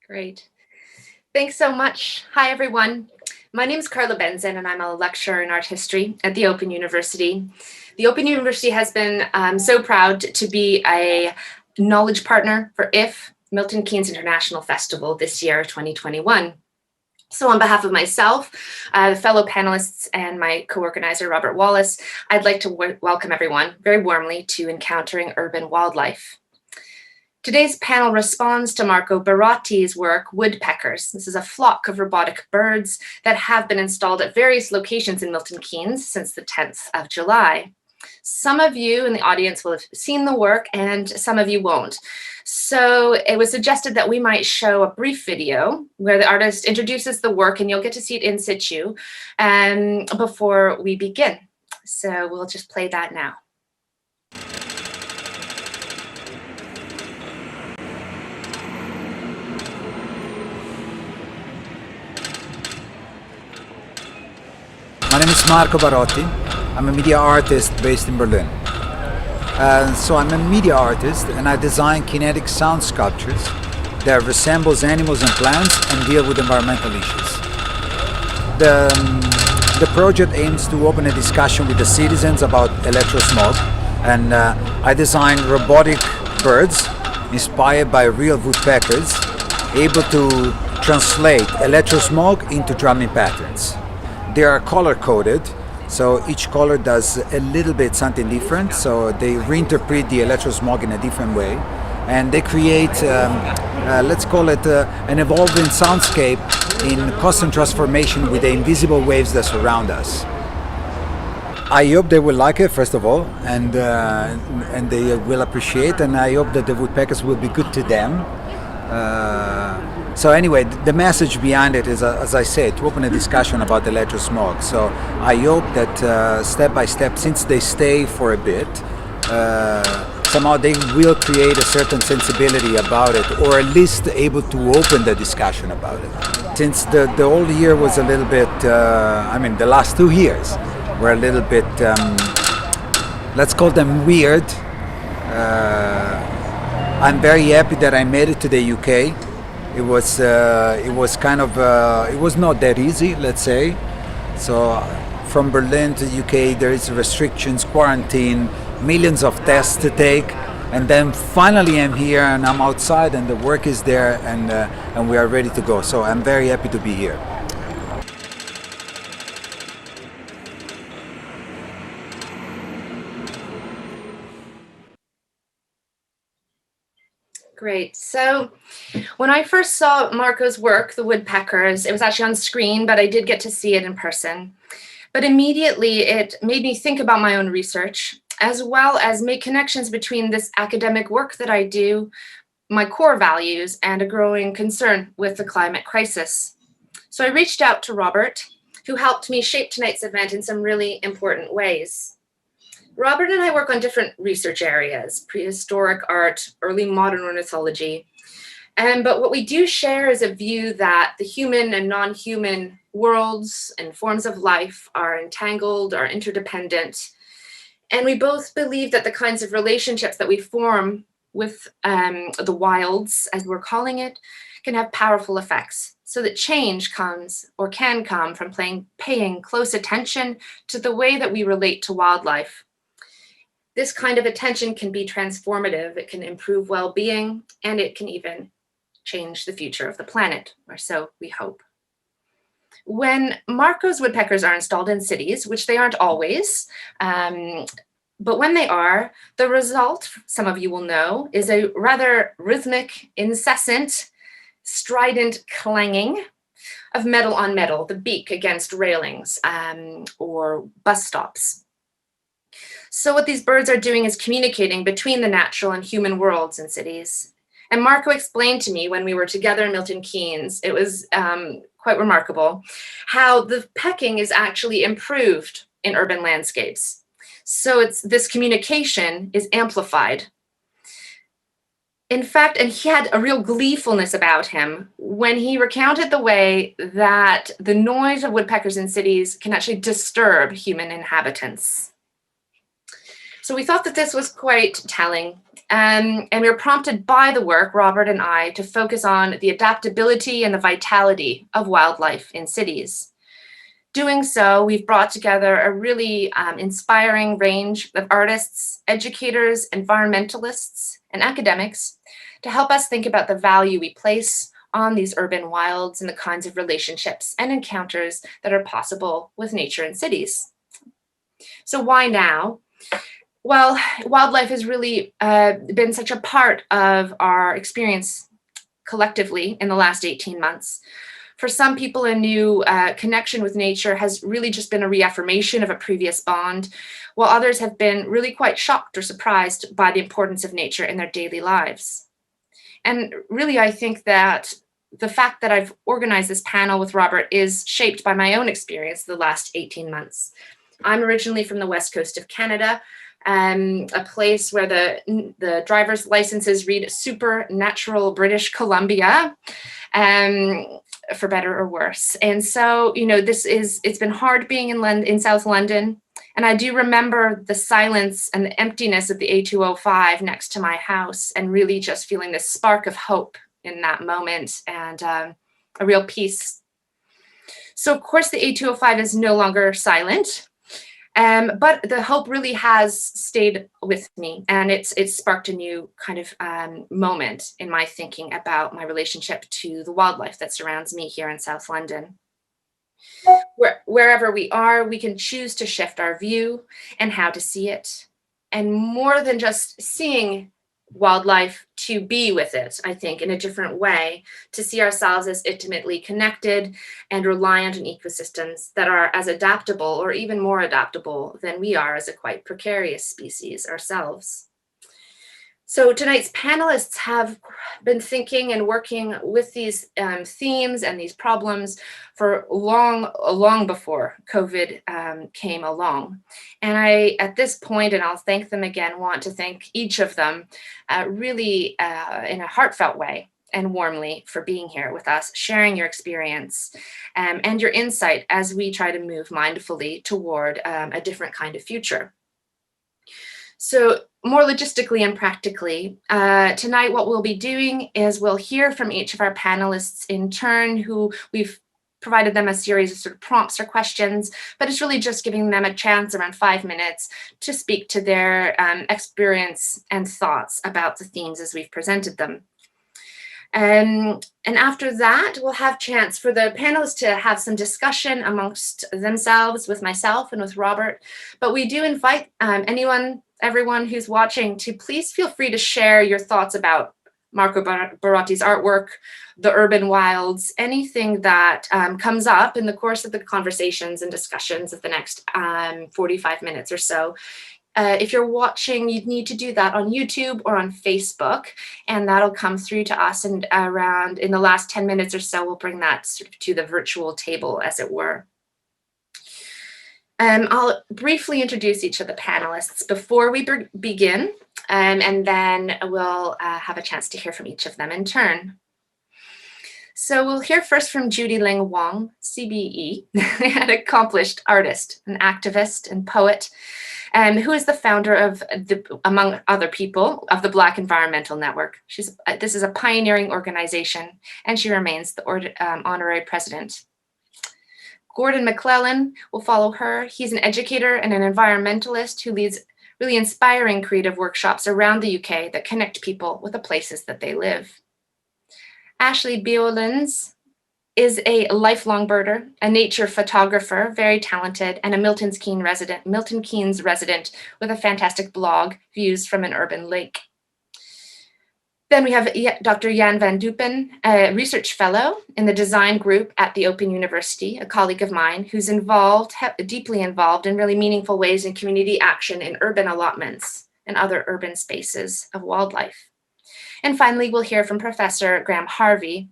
Great. Thanks so much. Hi, everyone. My name is Carla Benzan, and I'm a lecturer in art history at the Open University. The Open University has been so proud to be a knowledge partner for IF, Milton Keynes International Festival this year, 2021. So on behalf of myself, fellow panelists, and my co-organizer, Robert Wallace, I'd like to welcome everyone very warmly to Encountering Urban Wildlife. Today's panel responds to Marco Barotti's work, Woodpeckers. This is a flock of robotic birds that have been installed at various locations in Milton Keynes since the 10th of July. Some of you in the audience will have seen the work and some of you won't. So it was suggested that we might show a brief video where the artist introduces the work, and you'll get to see it in situ before we begin. So we'll just play that now. My name is Marco Barotti. I'm a media artist based in Berlin. So I'm a media artist, and I design kinetic sound sculptures that resembles animals and plants and deal with environmental issues. The project aims to open a discussion with the citizens about electrosmog, and I designed robotic birds inspired by real woodpeckers, able to translate electrosmog into drumming patterns. They are color-coded, so each color does a little bit something different, so they reinterpret the electrosmog in a different way, and they create, let's call it an evolving soundscape in constant transformation with the invisible waves that surround us. I hope they will like it, first of all, and they will appreciate, and I hope that the woodpeckers will be good to them. So anyway, the message behind it is, as I said, to open a discussion about electrosmog. So I hope that step by step, since they stay for a bit, somehow they will create a certain sensibility about it, or at least able to open the discussion about it. Since the whole year was a little bit, the last 2 years were a little bit, let's call them weird. I'm very happy that I made it to the UK. It was not that easy, let's say. So from Berlin to UK, there is restrictions, quarantine, millions of tests to take, and then finally I'm here and I'm outside and the work is there, and we are ready to go. So I'm very happy to be here. Great. So when I first saw Marco's work, The Woodpeckers, it was actually on screen, but I did get to see it in person. But immediately it made me think about my own research, as well as make connections between this academic work that I do, my core values, and a growing concern with the climate crisis. So I reached out to Robert, who helped me shape tonight's event in some really important ways. Robert and I work on different research areas: prehistoric art, early modern ornithology. But what we do share is a view that the human and non-human worlds and forms of life are entangled, are interdependent. And we both believe that the kinds of relationships that we form with the wilds, as we're calling it, can have powerful effects. So that change comes, or can come, from paying close attention to the way that we relate to wildlife. This kind of attention can be transformative. It can improve well-being, and it can even change the future of the planet, or so we hope. When Marco's woodpeckers are installed in cities, which they aren't always, but when they are, the result, some of you will know, is a rather rhythmic, incessant, strident clanging of metal on metal, the beak against railings or bus stops. So what these birds are doing is communicating between the natural and human worlds in cities. And Marco explained to me when we were together in Milton Keynes, it was quite remarkable, how the pecking is actually improved in urban landscapes. So this communication is amplified. In fact, and he had a real gleefulness about him when he recounted the way that the noise of woodpeckers in cities can actually disturb human inhabitants. So we thought that this was quite telling. And we were prompted by the work, Robert and I, to focus on the adaptability and the vitality of wildlife in cities. Doing so, we've brought together a really inspiring range of artists, educators, environmentalists, and academics to help us think about the value we place on these urban wilds and the kinds of relationships and encounters that are possible with nature in cities. So why now? Well, wildlife has really been such a part of our experience collectively in the last 18 months. For some people, a new connection with nature has really just been a reaffirmation of a previous bond, while others have been really quite shocked or surprised by the importance of nature in their daily lives. And really, I think that the fact that I've organized this panel with Robert is shaped by my own experience the last 18 months. I'm originally from the west coast of Canada, a place where the driver's licenses read supernatural British Columbia, for better or worse. And so, it's been hard being in South London. And I do remember the silence and the emptiness of the A205 next to my house and really just feeling this spark of hope in that moment and a real peace. So of course the A205 is no longer silent, but the hope really has stayed with me, and it's sparked a new kind of moment in my thinking about my relationship to the wildlife that surrounds me here in South London. Wherever we are, we can choose to shift our view and how to see it. And more than just seeing wildlife, to be with it, I think, in a different way, to see ourselves as intimately connected and reliant on ecosystems that are as adaptable or even more adaptable than we are as a quite precarious species ourselves. So tonight's panelists have been thinking and working with these themes and these problems for long before COVID came along. And I, at this point, and I'll thank them again, want to thank each of them really in a heartfelt way and warmly for being here with us, sharing your experience and your insight as we try to move mindfully toward a different kind of future. So more logistically and practically, tonight what we'll be doing is we'll hear from each of our panelists in turn, who we've provided them a series of sort of prompts or questions, but it's really just giving them a chance around 5 minutes to speak to their experience and thoughts about the themes as we've presented them. And after that, we'll have chance for the panelists to have some discussion amongst themselves with myself and with Robert. But we do invite everyone who's watching to please feel free to share your thoughts about Marco Barotti's artwork, the urban wilds, anything that comes up in the course of the conversations and discussions of the next 45 minutes or so. If you're watching, you'd need to do that on YouTube or on Facebook, and that'll come through to us. And around in the last 10 minutes or so, we'll bring that sort of to the virtual table, as it were. I'll briefly introduce each of the panelists before we begin, and then we'll have a chance to hear from each of them in turn. So we'll hear first from Judy Wong, CBE, an accomplished artist, an activist and poet, who is the founder of, among other people, of the Black Environmental Network. This is a pioneering organization, and she remains the honorary president. Gordon McClellan will follow her. He's an educator and an environmentalist who leads really inspiring creative workshops around the UK that connect people with the places that they live. Ashley Beolins is a lifelong birder, a nature photographer, very talented, and a Milton Keynes resident with a fantastic blog, Views from an Urban Lake. Then we have Dr. Yan Van Dupen, a research fellow in the design group at the Open University, a colleague of mine who's deeply involved in really meaningful ways in community action in urban allotments and other urban spaces of wildlife. And finally, we'll hear from Professor Graham Harvey.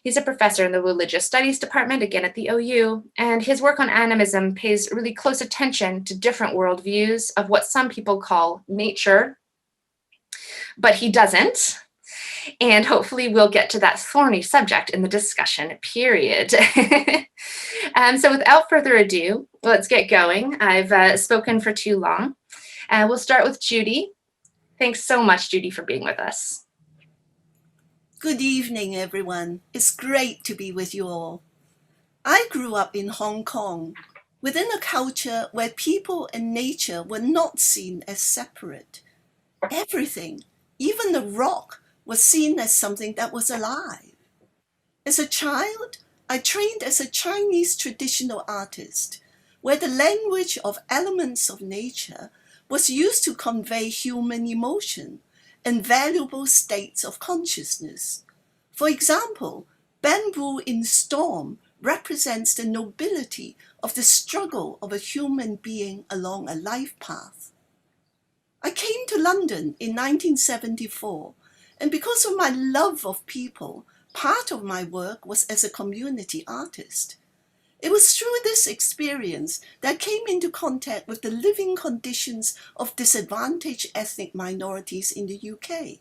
He's a professor in the Religious Studies Department, again at the OU, and his work on animism pays really close attention to different worldviews of what some people call nature, but he doesn't. And hopefully we'll get to that thorny subject in the discussion period. So without further ado, let's get going. I've spoken for too long. We'll start with Judy. Thanks so much, Judy, for being with us. Good evening, everyone. It's great to be with you all. I grew up in Hong Kong, within a culture where people and nature were not seen as separate. Everything, even the rock, was seen as something that was alive. As a child, I trained as a Chinese traditional artist, where the language of elements of nature was used to convey human emotion and valuable states of consciousness. For example, bamboo in storm represents the nobility of the struggle of a human being along a life path. I came to London in 1974, and because of my love of people, part of my work was as a community artist. It was through this experience that I came into contact with the living conditions of disadvantaged ethnic minorities in the UK.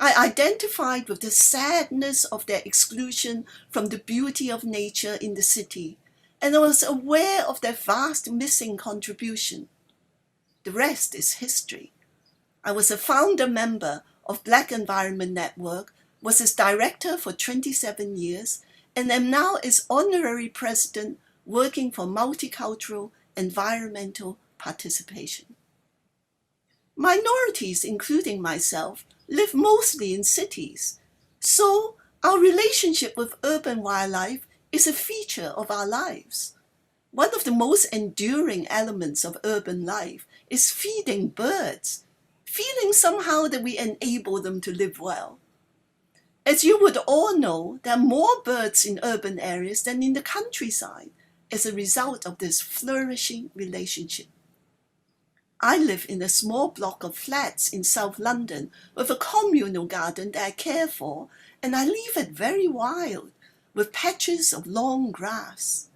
I identified with the sadness of their exclusion from the beauty of nature in the city, and I was aware of their vast missing contribution. The rest is history. I was a founder member of Black Environment Network, was its director for 27 years, and am now its honorary president working for multicultural environmental participation. Minorities, including myself, live mostly in cities, so our relationship with urban wildlife is a feature of our lives. One of the most enduring elements of urban life is feeding birds, feeling somehow that we enable them to live well. As you would all know, there are more birds in urban areas than in the countryside as a result of this flourishing relationship. I live in a small block of flats in South London with a communal garden that I care for, and I leave it very wild, with patches of long grass.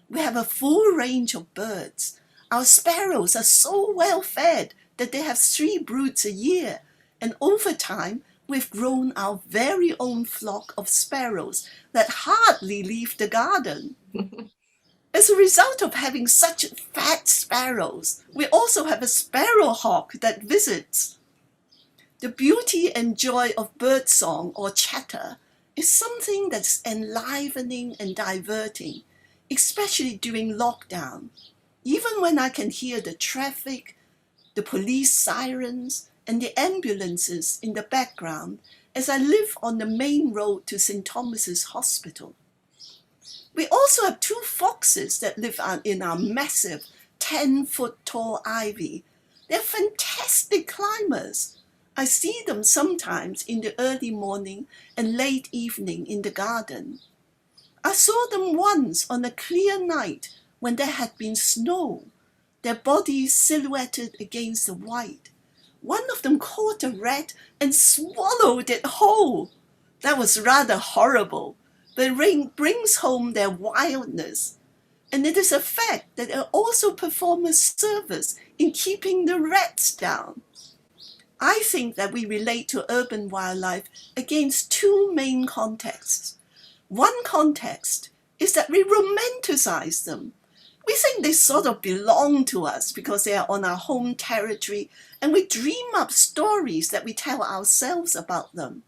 We have a full range of birds. Our sparrows are so well fed that they have 3 broods a year, and over time, we've grown our very own flock of sparrows that hardly leave the garden. As a result of having such fat sparrows, we also have a sparrowhawk that visits. The beauty and joy of birdsong or chatter is something that's enlivening and diverting, especially during lockdown. Even when I can hear the traffic, the police sirens, and the ambulances in the background as I live on the main road to St. Thomas's Hospital. We also have 2 foxes that live in our massive 10-foot-tall ivy. They're fantastic climbers. I see them sometimes in the early morning and late evening in the garden. I saw them once on a clear night when there had been snow, their bodies silhouetted against the white. One of them caught a rat and swallowed it whole. That was rather horrible, but it brings home their wildness. And it is a fact that they also perform a service in keeping the rats down. I think that we relate to urban wildlife against 2 main contexts. One context is that we romanticize them. We think they sort of belong to us because they are on our home territory, and we dream up stories that we tell ourselves about them.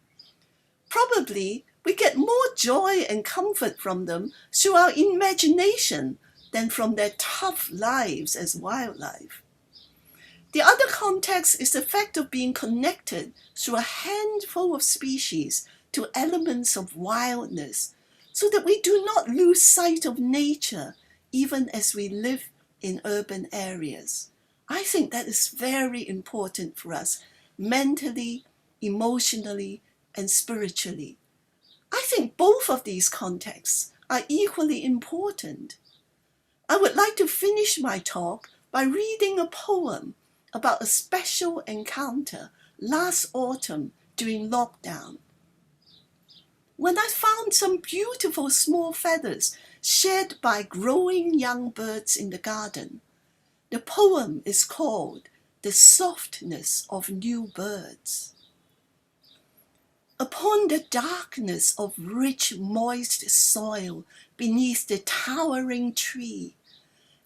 Probably we get more joy and comfort from them through our imagination than from their tough lives as wildlife. The other context is the fact of being connected through a handful of species to elements of wildness, so that we do not lose sight of nature even as we live in urban areas. I think that is very important for us, mentally, emotionally, and spiritually. I think both of these contexts are equally important. I would like to finish my talk by reading a poem about a special encounter last autumn during lockdown. When I found some beautiful small feathers shed by growing young birds in the garden. The poem is called The Softness of New Birds. Upon the darkness of rich, moist soil beneath the towering tree,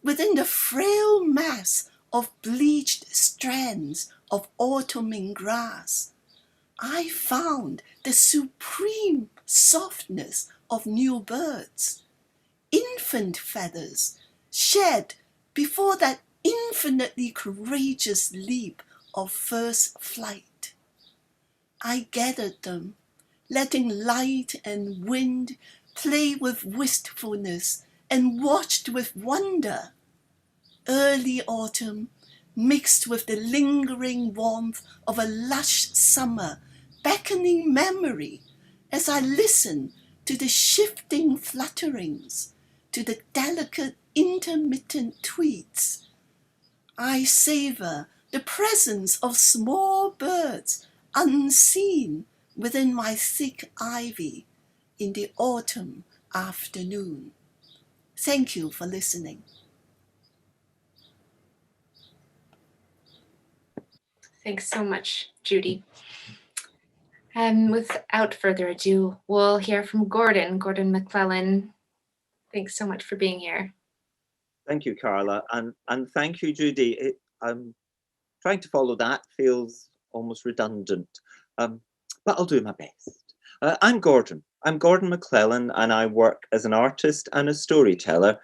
within the frail mass of bleached strands of autumn grass, I found the supreme softness of new birds, infant feathers shed before that infinitely courageous leap of first flight. I gathered them, letting light and wind play with wistfulness and watched with wonder. Early autumn mixed with the lingering warmth of a lush summer, beckoning memory as I listened to the shifting flutterings, to the delicate intermittent tweets. I savor the presence of small birds unseen within my thick ivy in the autumn afternoon. Thank you for listening. Thanks so much, Judy. And without further ado, we'll hear from Gordon McClellan. Thanks so much for being here. Thank you, Carla, and thank you, Judy. Trying to follow that feels almost redundant, but I'll do my best. I'm Gordon McClellan, and I work as an artist and a storyteller,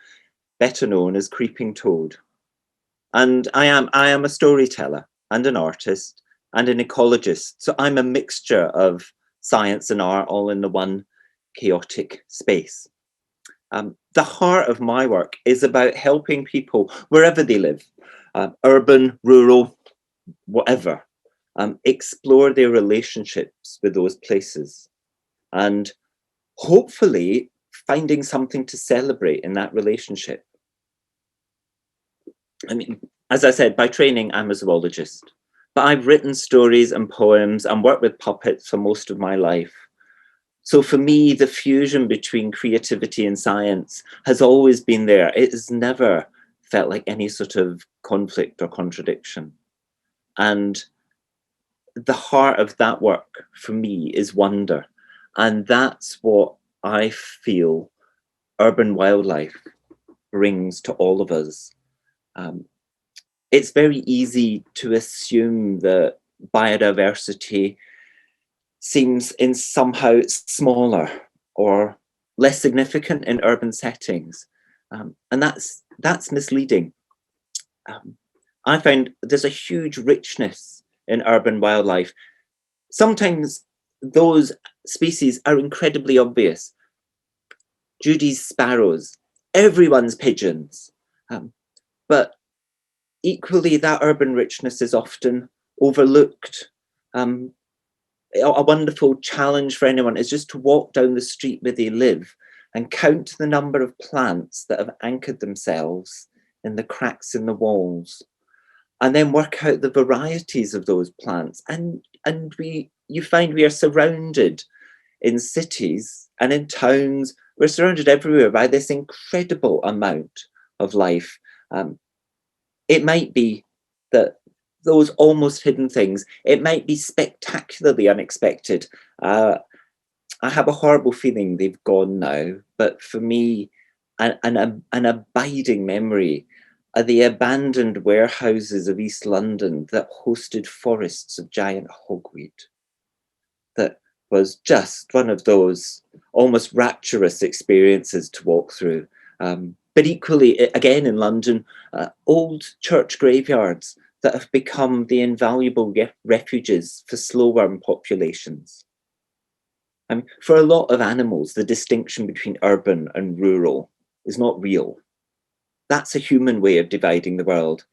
better known as Creeping Toad. And I am a storyteller and an artist and an ecologist. So I'm a mixture of science and art all in the one chaotic space. The heart of my work is about helping people wherever they live, urban, rural, whatever, explore their relationships with those places and hopefully finding something to celebrate in that relationship. I mean, as I said, by training, I'm a zoologist, but I've written stories and poems and worked with puppets for most of my life. So for me, the fusion between creativity and science has always been there. It has never felt like any sort of conflict or contradiction. And the heart of that work for me is wonder. And that's what I feel urban wildlife brings to all of us. It's very easy to assume that biodiversity seems in somehow smaller or less significant in urban settings. And that's misleading. I find there's a huge richness in urban wildlife. Sometimes those species are incredibly obvious. Judy's sparrows, everyone's pigeons. But equally, that urban richness is often overlooked. A wonderful challenge for anyone is just to walk down the street where they live and count the number of plants that have anchored themselves in the cracks in the walls, and then work out the varieties of those plants. And you find we are surrounded in cities and in towns, we're surrounded everywhere by this incredible amount of life. It might be that those almost hidden things, it might be spectacularly unexpected. I have a horrible feeling they've gone now, but for me, an abiding memory are the abandoned warehouses of East London that hosted forests of giant hogweed. That was just one of those almost rapturous experiences to walk through. But equally, again in London, old church graveyards that have become the invaluable refuges for slowworm populations. I mean, for a lot of animals, the distinction between urban and rural is not real. That's a human way of dividing the world.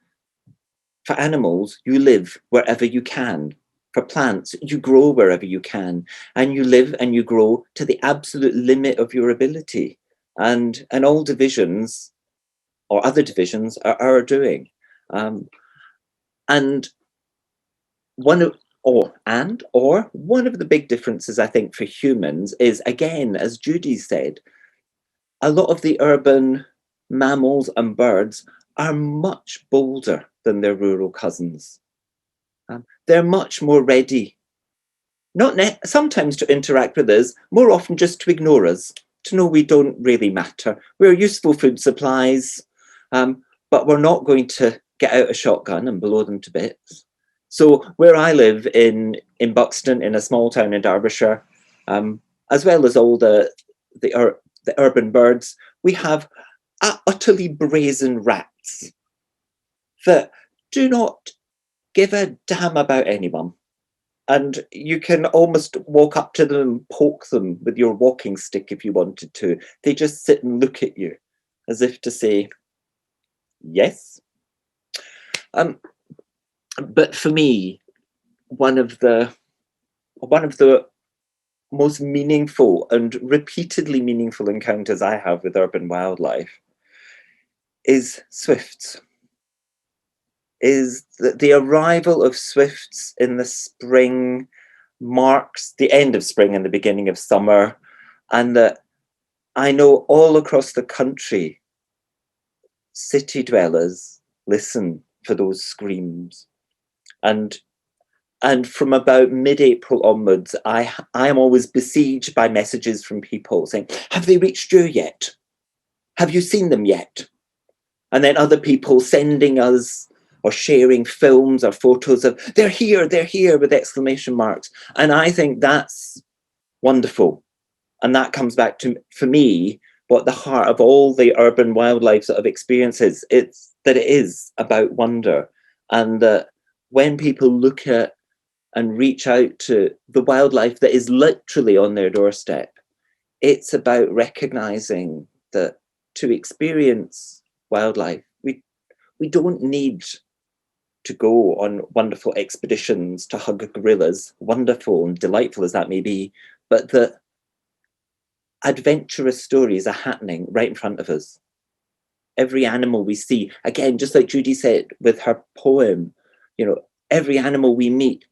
For animals, you live wherever you can. For plants, you grow wherever you can, and you live and you grow to the absolute limit of your ability. And all divisions or other divisions are our doing. And one of the big differences, I think, for humans is, again, as Judy said, a lot of the urban mammals and birds are much bolder than their rural cousins. They're much more ready, sometimes to interact with us, more often just to ignore us, to know we don't really matter. We're useful food supplies, but we're not going to get out a shotgun and blow them to bits. So where I live in Buxton, in a small town in Derbyshire, as well as all the urban birds, we have utterly brazen rats that do not give a damn about anyone. And you can almost walk up to them and poke them with your walking stick if you wanted to. They just sit and look at you as if to say, yes. But for me, one of the most meaningful and repeatedly meaningful encounters I have with urban wildlife is swifts. Is that the arrival of swifts in the spring marks the end of spring and the beginning of summer, and that I know all across the country, city dwellers listen for those screams. And from about mid-April onwards, I am always besieged by messages from people saying, have they reached you yet? Have you seen them yet? And then other people sending us or sharing films or photos of, they're here with exclamation marks. And I think that's wonderful. And that comes back to, for me, what the heart of all the urban wildlife sort of experiences, it's that it is about wonder. And that when people look at and reach out to the wildlife that is literally on their doorstep, it's about recognizing that to experience wildlife, we don't need to go on wonderful expeditions to hug gorillas, wonderful and delightful as that may be, but that adventurous stories are happening right in front of us. Every animal we see, again, just like Judy said with her poem, every animal we meet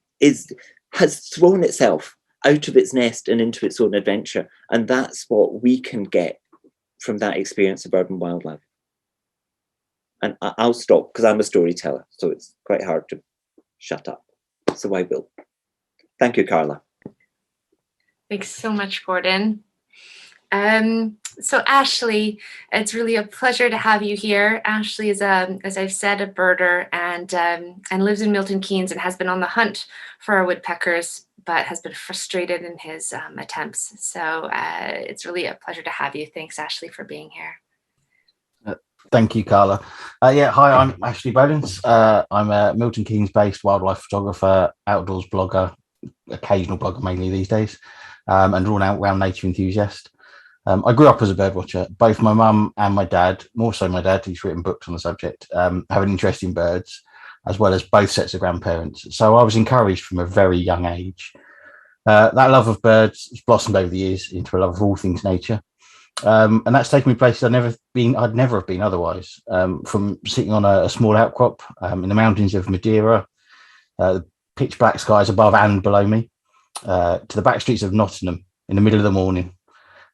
has thrown itself out of its nest and into its own adventure. And that's what we can get from that experience of urban wildlife. And I'll stop because I'm a storyteller, so it's quite hard to shut up. So I will. Thank you, Carla. Thanks so much, Gordon. So Ashley, it's really a pleasure to have you here. Ashley is, as I've said, a birder and lives in Milton Keynes and has been on the hunt for our woodpeckers, but has been frustrated in his attempts. So it's really a pleasure to have you. Thanks, Ashley, for being here. Thank you, Carla. Hi, I'm Ashley Bowden. I'm a Milton Keynes-based wildlife photographer, outdoors blogger, occasional blogger mainly these days, and all-round nature enthusiast. I grew up as a birdwatcher. Both my mum and my dad, more so my dad, who's written books on the subject, have an interest in birds, as well as both sets of grandparents. So I was encouraged from a very young age. That love of birds has blossomed over the years into a love of all things nature. And that's taken me places I'd never have been otherwise. From sitting on a small outcrop in the mountains of Madeira, the pitch black skies above and below me, to the back streets of Nottingham in the middle of the morning.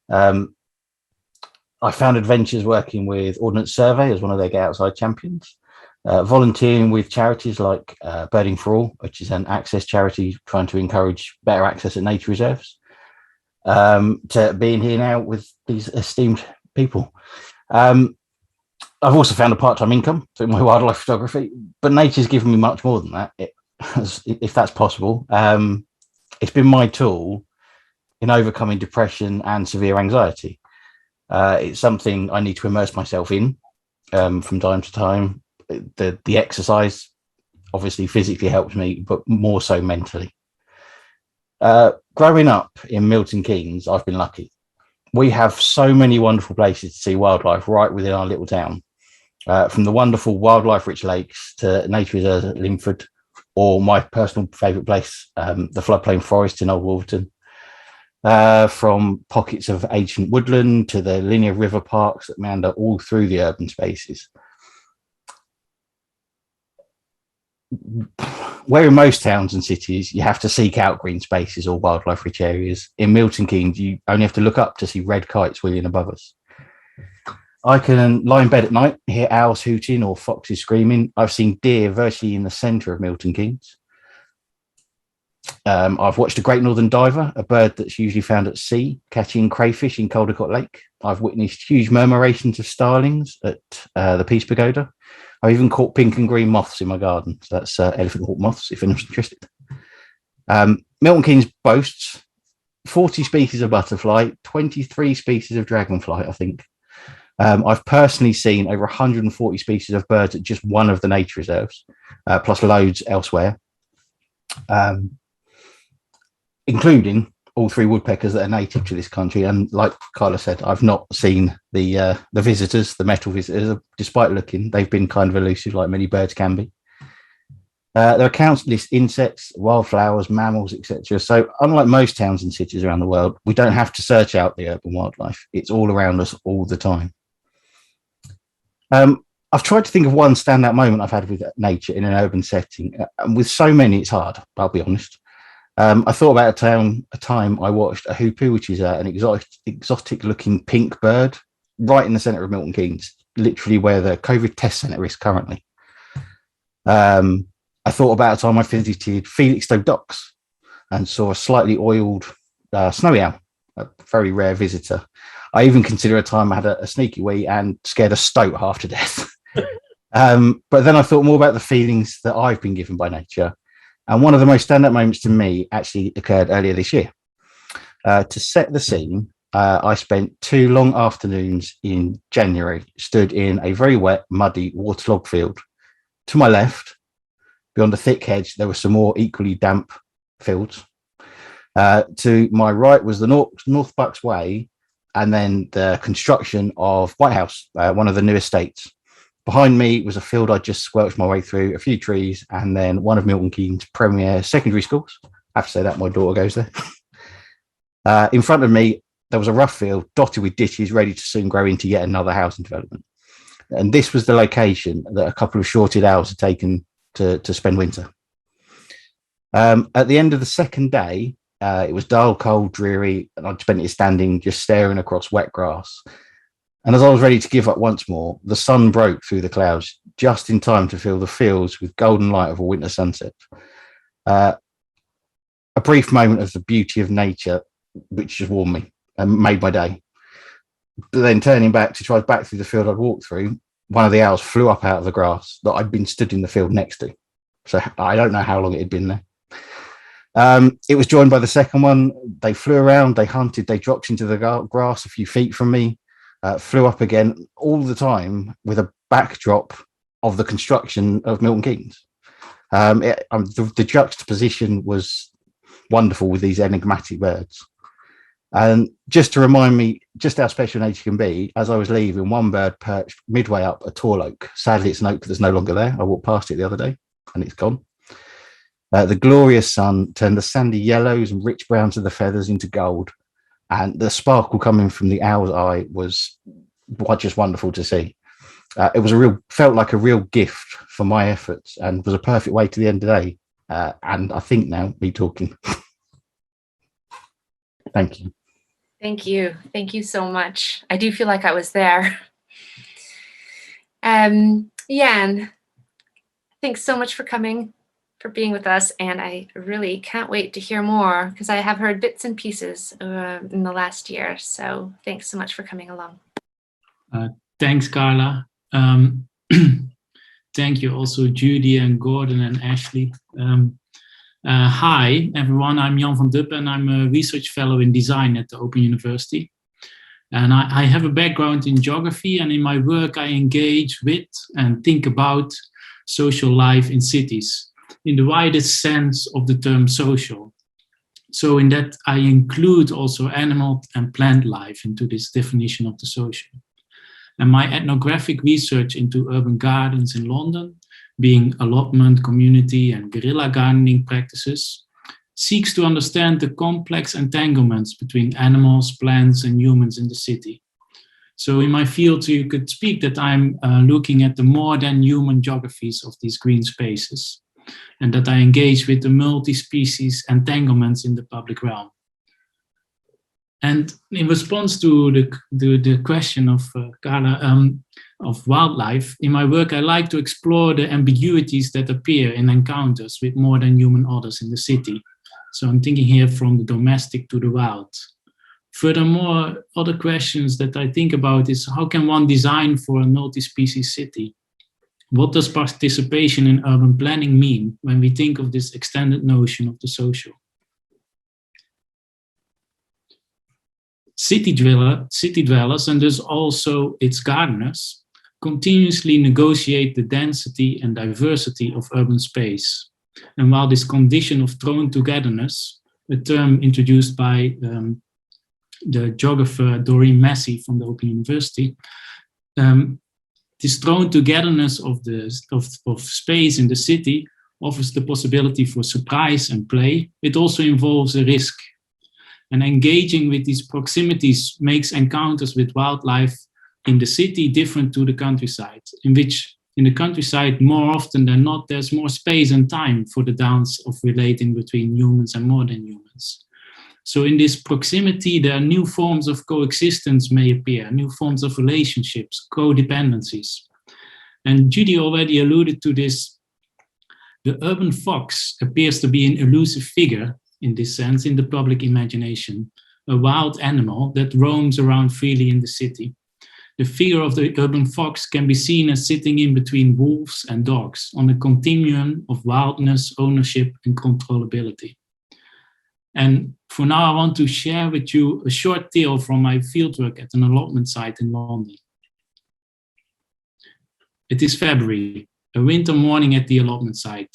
I found adventures working with Ordnance Survey as one of their Get Outside champions, volunteering with charities like Birding for All, which is an access charity trying to encourage better access at nature reserves, to being here now with these esteemed people. I've also found a part-time income through my wildlife photography, but nature's given me much more than that, if that's possible. It's been my tool in overcoming depression and severe anxiety. It's something I need to immerse myself in from time to time. The exercise obviously physically helps me, but more so mentally. Growing up in Milton Keynes, I've been lucky. We have so many wonderful places to see wildlife right within our little town, from the wonderful wildlife-rich lakes to nature reserves at Linford, or my personal favourite place, the floodplain forest in Old Wolverton. From pockets of ancient woodland to the linear river parks that meander all through the urban spaces. Where in most towns and cities, you have to seek out green spaces or wildlife-rich areas. In Milton Keynes, you only have to look up to see red kites wheeling above us. I can lie in bed at night, hear owls hooting or foxes screaming. I've seen deer virtually in the centre of Milton Keynes. I've watched a great northern diver, a bird that's usually found at sea, catching crayfish in Caldecott Lake. I've witnessed huge murmurations of starlings at the Peace Pagoda. I've even caught pink and green moths in my garden. So that's elephant hawk moths, if anyone's interested. Milton Keynes boasts 40 species of butterfly, 23 species of dragonfly, I think. I've personally seen over 140 species of birds at just one of the nature reserves, plus loads elsewhere, including all 3 woodpeckers that are native to this country. And like Carla said, I've not seen the visitors, the metal visitors. Despite looking, they've been kind of elusive, like many birds can be. There are countless insects, wildflowers, mammals, etc. So unlike most towns and cities around the world, we don't have to search out the urban wildlife. It's all around us all the time. I've tried to think of one standout moment I've had with nature in an urban setting. And with so many, it's hard, I'll be honest. I thought about a time I watched a hoopoo, which is an exotic looking pink bird, right in the centre of Milton Keynes, literally where the COVID test centre is currently. I thought about a time I visited Felixstowe Docks and saw a slightly oiled snowy owl, a very rare visitor. I even consider a time I had a sneaky wee and scared a stoat half to death. But then I thought more about the feelings that I've been given by nature. And one of the most standout moments to me actually occurred earlier this year. To set the scene, I spent 2 long afternoons in January, stood in a very wet, muddy, waterlogged field. To my left, beyond a thick hedge, there were some more equally damp fields. To my right was the North Bucks Way, and then the construction of White House, one of the new estates. Behind me was a field I just squelched my way through, a few trees, and then one of Milton Keynes' premier secondary schools. I have to say that my daughter goes there. In front of me, there was a rough field dotted with ditches ready to soon grow into yet another housing development. And this was the location that a couple of shorted owls had taken to spend winter. At the end of the second day, it was dull, cold, dreary, and I'd spent it standing just staring across wet grass. And as I was ready to give up once more, the sun broke through the clouds just in time to fill the fields with golden light of a winter sunset. A brief moment of the beauty of nature, which just warmed me and made my day. But then turning back to drive back through the field I'd walked through, one of the owls flew up out of the grass that I'd been stood in the field next to. So I don't know how long it had been there. It was joined by the second one. They flew around, they hunted, they dropped into the grass a few feet from me, flew up again, all the time with a backdrop of the construction of Milton Keynes. The juxtaposition was wonderful with these enigmatic birds. And just to remind me just how special nature can be, as I was leaving, one bird perched midway up a tall oak. Sadly, it's an oak that's no longer there. I walked past it the other day and it's gone. The glorious sun turned the sandy yellows and rich browns of the feathers into gold. And the sparkle coming from the owl's eye was just wonderful to see. It was felt like a real gift for my efforts and was a perfect way to the end of the day. And I think now, me talking. Thank you. Thank you. Thank you so much. I do feel like I was there. Yan, thanks so much for coming, for being with us. And I really can't wait to hear more because I have heard bits and pieces in the last year. So thanks so much for coming along. Thanks, Carla. Thank you also, Judy and Gordon and Ashley. Hi, everyone. I'm Yan Van Dupen. I'm a research fellow in design at the Open University. And I have a background in geography, and in my work, I engage with and think about social life in cities in the widest sense of the term social. So in that, I include also animal and plant life into this definition of the social. And my ethnographic research into urban gardens in London, being allotment, community, and guerrilla gardening practices, seeks to understand the complex entanglements between animals, plants, and humans in the city. So in my field, you could speak that I'm looking at the more than human geographies of these green spaces, and that I engage with the multi-species entanglements in the public realm. And in response to the question of Carla, of wildlife, in my work, I like to explore the ambiguities that appear in encounters with more than human others in the city. So I'm thinking here from the domestic to the wild. Furthermore, other questions that I think about is how can one design for a multi-species city? What does participation in urban planning mean when we think of this extended notion of the social? City dwellers, and thus also its gardeners, continuously negotiate the density and diversity of urban space. And while this condition of thrown togetherness, a term introduced by the geographer Doreen Massey from the Open University, this thrown togetherness of space in the city offers the possibility for surprise and play. It also involves a risk. And engaging with these proximities makes encounters with wildlife in the city different to the countryside, in which in the countryside, more often than not, there's more space and time for the dance of relating between humans and more than humans. So in this proximity, there are new forms of coexistence may appear, new forms of relationships, codependencies. And Judy already alluded to this. The urban fox appears to be an elusive figure in this sense in the public imagination, a wild animal that roams around freely in the city. The figure of the urban fox can be seen as sitting in between wolves and dogs on a continuum of wildness, ownership, and controllability. And for now, I want to share with you a short tale from my fieldwork at an allotment site in London. It is February, a winter morning at the allotment site.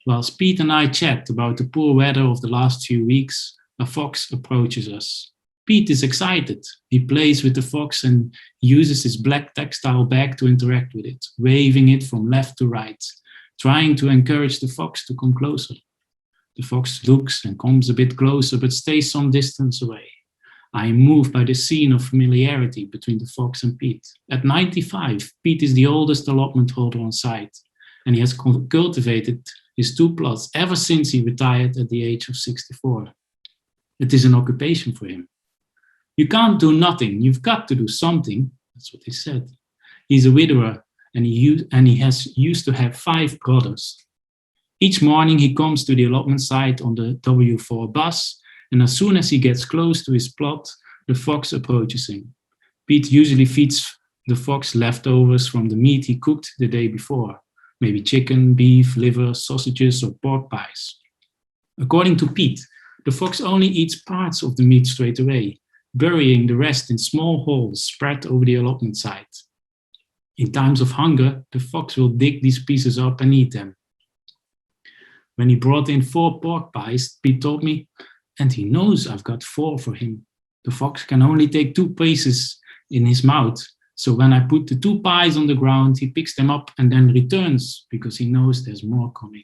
Whilst Pete and I chat about the poor weather of the last few weeks, a fox approaches us. Pete is excited. He plays with the fox and uses his black textile bag to interact with it, waving it from left to right, trying to encourage the fox to come closer. The fox looks and comes a bit closer, but stays some distance away. I am moved by the scene of familiarity between the fox and Pete. At 95, Pete is the oldest allotment holder on site, and he has cultivated his 2 plots ever since he retired at the age of 64. It is an occupation for him. You can't do nothing, you've got to do something. That's what he said. He's a widower and he has used to have 5 brothers. Each morning he comes to the allotment site on the W4 bus, and as soon as he gets close to his plot, the fox approaches him. Pete usually feeds the fox leftovers from the meat he cooked the day before. Maybe chicken, beef, liver, sausages, or pork pies. According to Pete, the fox only eats parts of the meat straight away, burying the rest in small holes spread over the allotment site. In times of hunger, the fox will dig these pieces up and eat them. When he brought in 4 pork pies, Pete told me, and he knows I've got 4 for him. The fox can only take 2 pieces in his mouth. So when I put the 2 pies on the ground, he picks them up and then returns because he knows there's more coming.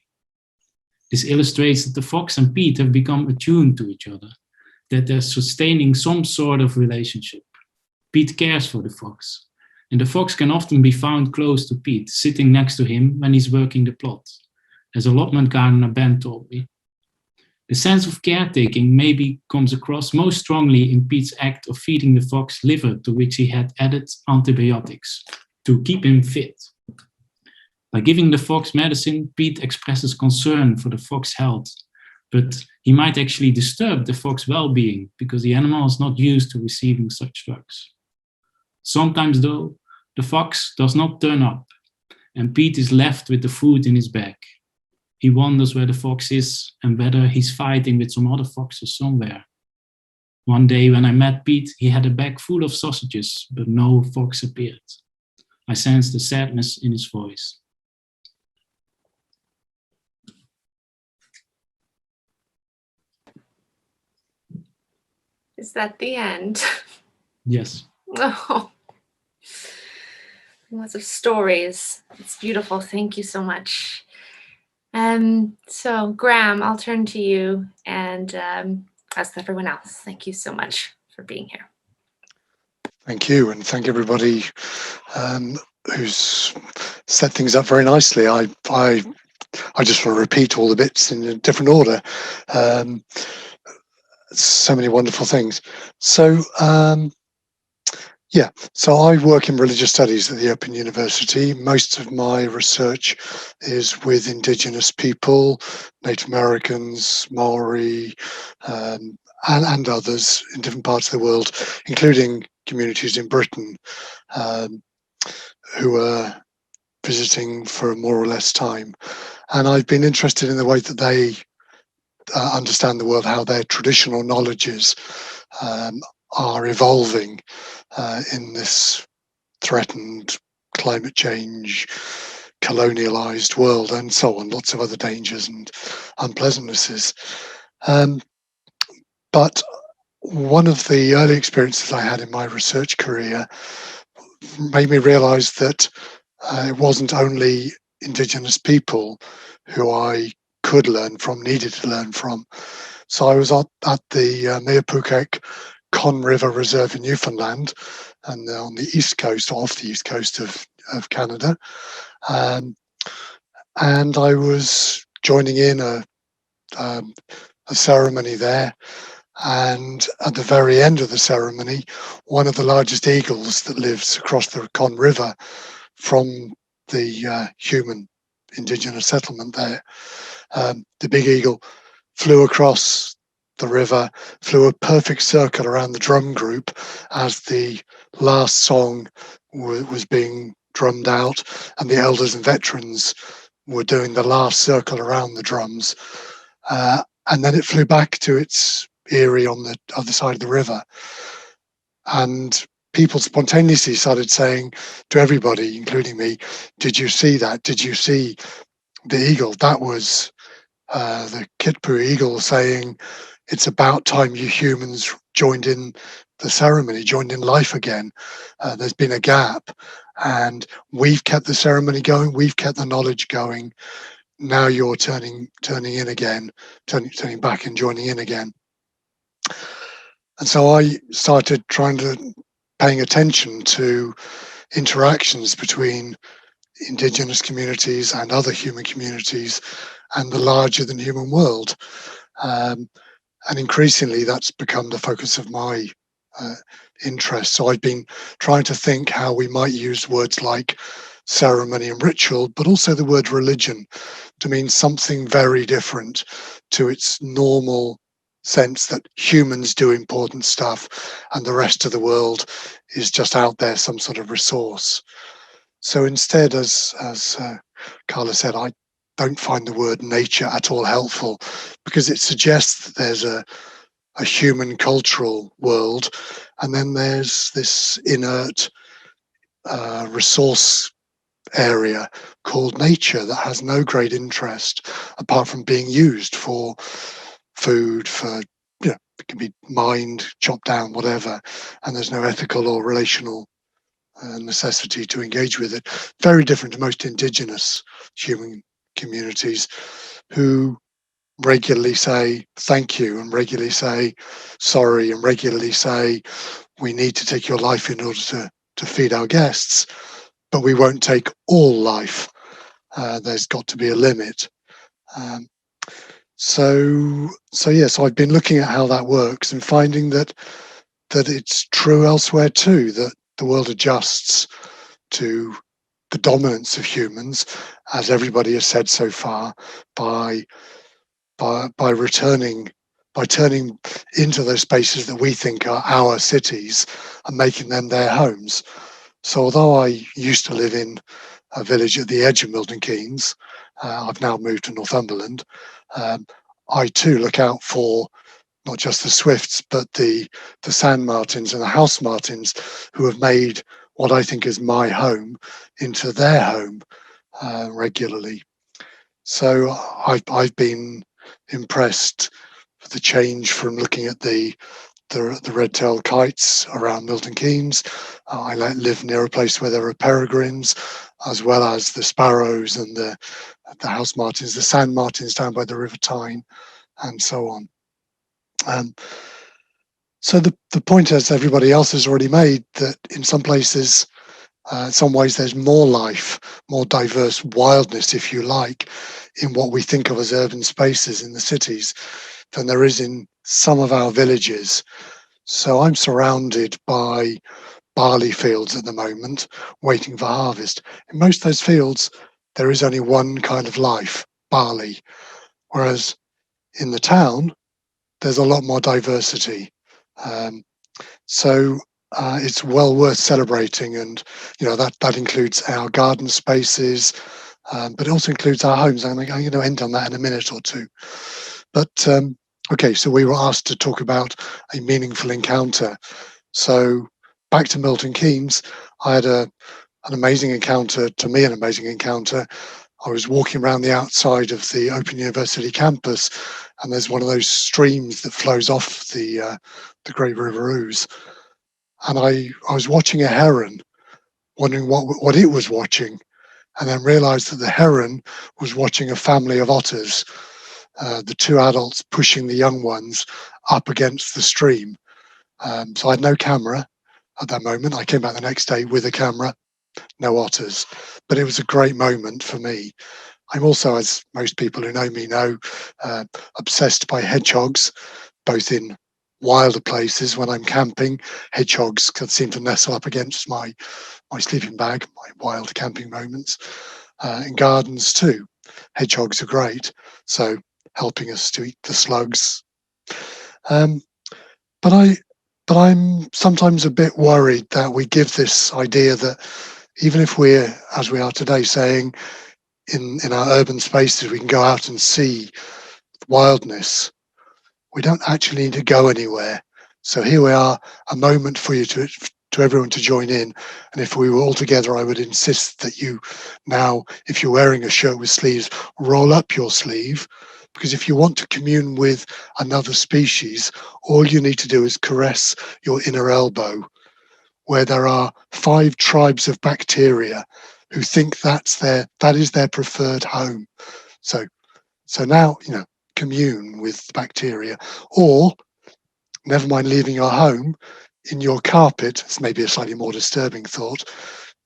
This illustrates that the fox and Pete have become attuned to each other, that they're sustaining some sort of relationship. Pete cares for the fox, and the fox can often be found close to Pete, sitting next to him when he's working the plot, as allotment gardener Ben told me. The sense of caretaking maybe comes across most strongly in Pete's act of feeding the fox liver, to which he had added antibiotics to keep him fit. By giving the fox medicine, Pete expresses concern for the fox's health, but he might actually disturb the fox's well-being because the animal is not used to receiving such drugs. Sometimes, though, the fox does not turn up, and Pete is left with the food in his bag. He wonders where the fox is and whether he's fighting with some other foxes somewhere. One day when I met Pete, he had a bag full of sausages, but no fox appeared. I sensed the sadness in his voice. Is that the end? Yes. Oh, lots of stories. It's beautiful. Thank you so much. So Graham, I'll turn to you and ask everyone else. Thank you so much for being here. Thank you, and thank everybody who's set things up very nicely. I just want to repeat all the bits in a different order. So many wonderful things. So Yeah, so I work in religious studies at the Open University. Most of my research is with Indigenous people, Native Americans, Maori, and others in different parts of the world, including communities in Britain who are visiting for more or less time. And I've been interested in the way that they understand the world, how their traditional knowledges are evolving in this threatened climate change, colonialized world, and so on, lots of other dangers and unpleasantnesses. But one of the early experiences I had in my research career made me realize that it wasn't only Indigenous people who I could learn from, needed to learn from. So I was at the Meapukek Con River Reserve in Newfoundland, and on the east coast, off the east coast of Canada. And I was joining in a ceremony there. And at the very end of the ceremony, one of the largest eagles that lives across the Con River from the human Indigenous settlement there, the big eagle flew across the river, flew a perfect circle around the drum group as the last song was being drummed out, and the elders and veterans were doing the last circle around the drums. And then it flew back to its eyrie on the other side of the river. And people spontaneously started saying to everybody, including me, "Did you see that? Did you see the eagle? That was the Kitpu eagle saying, it's about time you humans joined in the ceremony, joined in life again. There's been a gap, and we've kept the ceremony going, we've kept the knowledge going. Now you're turning in again, turning back and joining in again." And so I started paying attention to interactions between Indigenous communities and other human communities and the larger than human world. And increasingly that's become the focus of my interest. So I've been trying to think how we might use words like ceremony and ritual, but also the word religion to mean something very different to its normal sense that humans do important stuff and the rest of the world is just out there, some sort of resource. So instead, as Carla said, I don't find the word nature at all helpful because it suggests that there's a human cultural world, and then there's this inert resource area called nature that has no great interest apart from being used for food, for, it can be mined, chopped down, whatever, and there's no ethical or relational necessity to engage with it. Very different to most Indigenous human communities who regularly say thank you and regularly say sorry and regularly say we need to take your life in order to feed our guests, but we won't take all life. There's got to be a limit. So I've been looking at how that works and finding that it's true elsewhere too, that the world adjusts to the dominance of humans, as everybody has said so far, by turning into those spaces that we think are our cities and making them their homes. So although I used to live in a village at the edge of Milton Keynes, I've now moved to Northumberland. I too look out for not just the swifts, but the sand martins and the house martins who have made what I think is my home into their home regularly. So I've been impressed with the change from looking at the red-tailed kites around Milton Keynes. I live near a place where there are peregrines, as well as the sparrows and the house martins, the sand martins down by the River Tyne, and so on. So the point, as everybody else has already made, that in some places, some ways there's more life, more diverse wildness, if you like, in what we think of as urban spaces in the cities than there is in some of our villages. So I'm surrounded by barley fields at the moment, waiting for harvest. In most of those fields, there is only one kind of life, barley. Whereas in the town, there's a lot more diversity. So it's well worth celebrating, and that includes our garden spaces, but it also includes our homes. I'm going to end on that in a minute or two. But okay, so we were asked to talk about a meaningful encounter. So back to Milton Keynes, I had an amazing encounter. I was walking around the outside of the Open University campus, and there's one of those streams that flows off the Great River Ouse. And I was watching a heron, wondering what it was watching, and then realized that the heron was watching a family of otters, the two adults pushing the young ones up against the stream. So I had no camera at that moment. I came back the next day with a camera, no otters, but it was a great moment for me. I'm also, as most people who know me know, obsessed by hedgehogs, both in wilder places. When I'm camping, hedgehogs can seem to nestle up against my sleeping bag, my wild camping moments. In gardens too, hedgehogs are great, so helping us to eat the slugs. But I'm sometimes a bit worried that we give this idea that even if we're, as we are today, saying in our urban spaces we can go out and see wildness, we don't actually need to go anywhere. So here we are, a moment for you to everyone to join in. And if we were all together, I would insist that you now, if you're wearing a shirt with sleeves, roll up your sleeve. Because if you want to commune with another species, all you need to do is caress your inner elbow, where there are 5 tribes of bacteria who think that is their preferred home. So now, commune with bacteria. Or, never mind leaving your home, in your carpet, it's maybe a slightly more disturbing thought,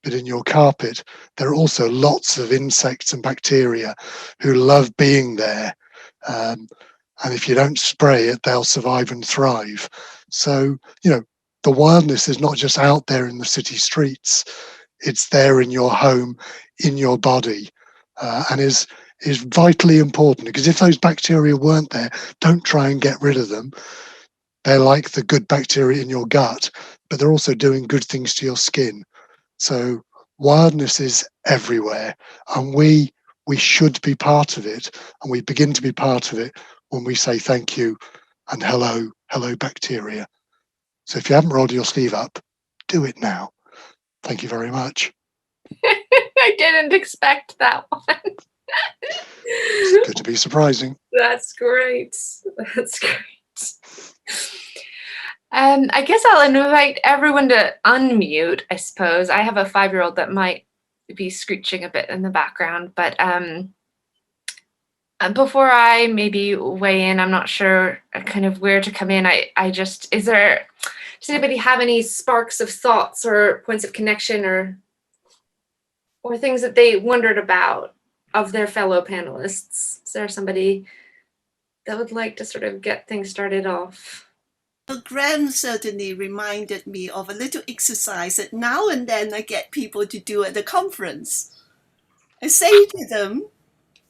but in your carpet, there are also lots of insects and bacteria who love being there. And if you don't spray it, they'll survive and thrive. So, the wildness is not just out there in the city streets, it's there in your home, in your body, and is vitally important, because if those bacteria weren't there, don't try and get rid of them. They're like the good bacteria in your gut, but they're also doing good things to your skin. So wildness is everywhere, and we should be part of it, and we begin to be part of it when we say thank you and hello bacteria. So if you haven't rolled your sleeve up, do it now. Thank you very much. I didn't expect that one. It's good to be surprising. That's great. That's great. I guess I'll invite everyone to unmute, I suppose. I have a 5-year-old that might be screeching a bit in the background, but before I maybe weigh in, I'm not sure kind of where to come in. Does anybody have any sparks of thoughts or points of connection or things that they wondered about of their fellow panelists? Is there somebody that would like to sort of get things started off? Well, Graham certainly reminded me of a little exercise that now and then I get people to do at the conference. I say to them,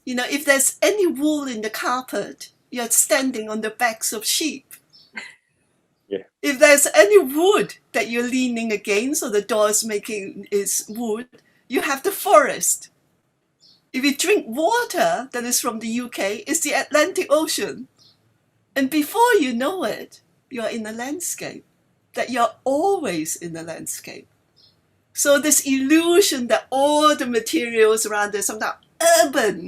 if there's any wool in the carpet, you're standing on the backs of sheep. Yeah. If there's any wood that you're leaning against, or the door is making is wood, you have the forest. If you drink water that is from the UK, it's the Atlantic Ocean. And before you know it, you're in a landscape, that you're always in the landscape. So this illusion that all the materials around us, somehow urban,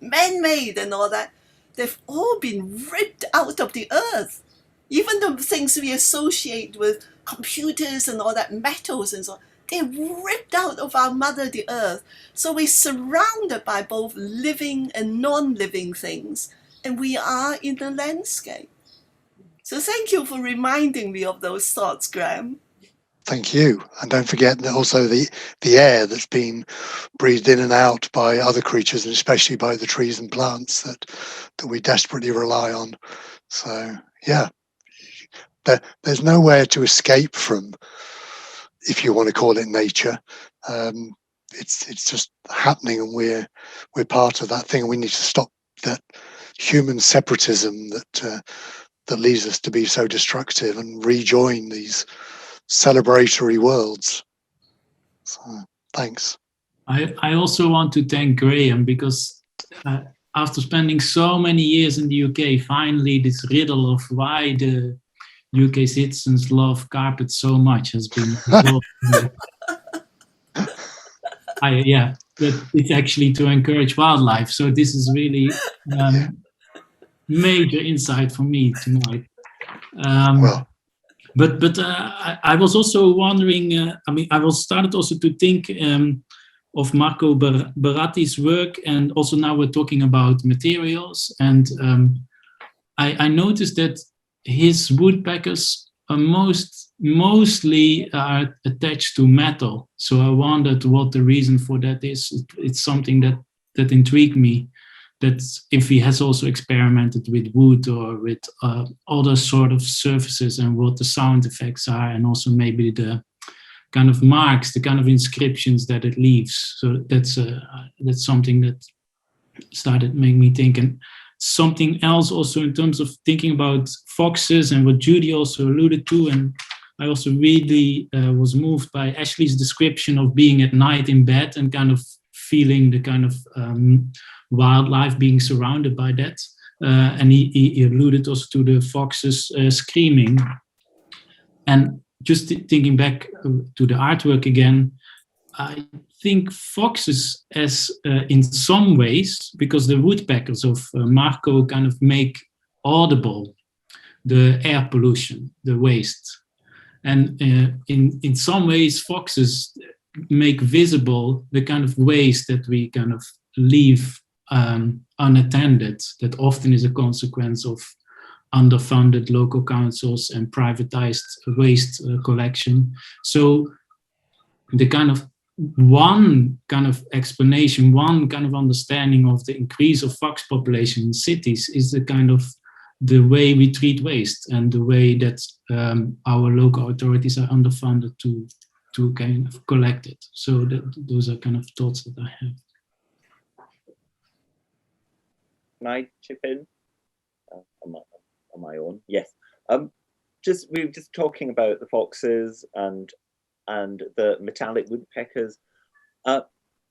man-made and all that, they've all been ripped out of the earth. Even the things we associate with computers and all that, metals and so on, they're ripped out of our mother, the earth. So we're surrounded by both living and non-living things, and we are in the landscape. So thank you for reminding me of those thoughts, Graham. Thank you. And don't forget that also the air that's been breathed in and out by other creatures, and especially by the trees and plants that we desperately rely on. So, yeah, there's nowhere to escape from if you want to call it nature. It's just happening, and we're part of that thing. We need to stop that human separatism that leads us to be so destructive, and rejoin these celebratory worlds. So, thanks. I also want to thank Graham, because after spending so many years in the UK, finally this riddle of why the UK citizens love carpet so much has been resolved. That it's actually to encourage wildlife. So this is really major insight for me tonight. But I was also wondering. I was started also to think of Marco Barotti's work, and also now we're talking about materials. And I noticed that his woodpeckers are mostly are attached to metal. So I wondered what the reason for that is. It's something that intrigued me, that if he has also experimented with wood or with other sort of surfaces, and what the sound effects are, and also maybe the kind of marks, the kind of inscriptions that it leaves. So that's something that started making me think. And something else also in terms of thinking about foxes, and what Judy also alluded to, and I also really was moved by Ashley's description of being at night in bed and kind of feeling the kind of wildlife, being surrounded by that. And he alluded also to the foxes screaming. And just thinking back to the artwork again, I think foxes as in some ways, because the woodpeckers of Marco kind of make audible the air pollution, the waste. And in some ways, foxes make visible the kind of waste that we kind of leave unattended, that often is a consequence of underfunded local councils and privatized waste collection. So the kind of one kind of explanation, one kind of understanding of the increase of fox population in cities is the kind of the way we treat waste, and the way that our local authorities are underfunded to kind of collect it. So those are kind of thoughts that I have. Can I chip in on my own? Yes. We were just talking about the foxes and the metallic woodpeckers.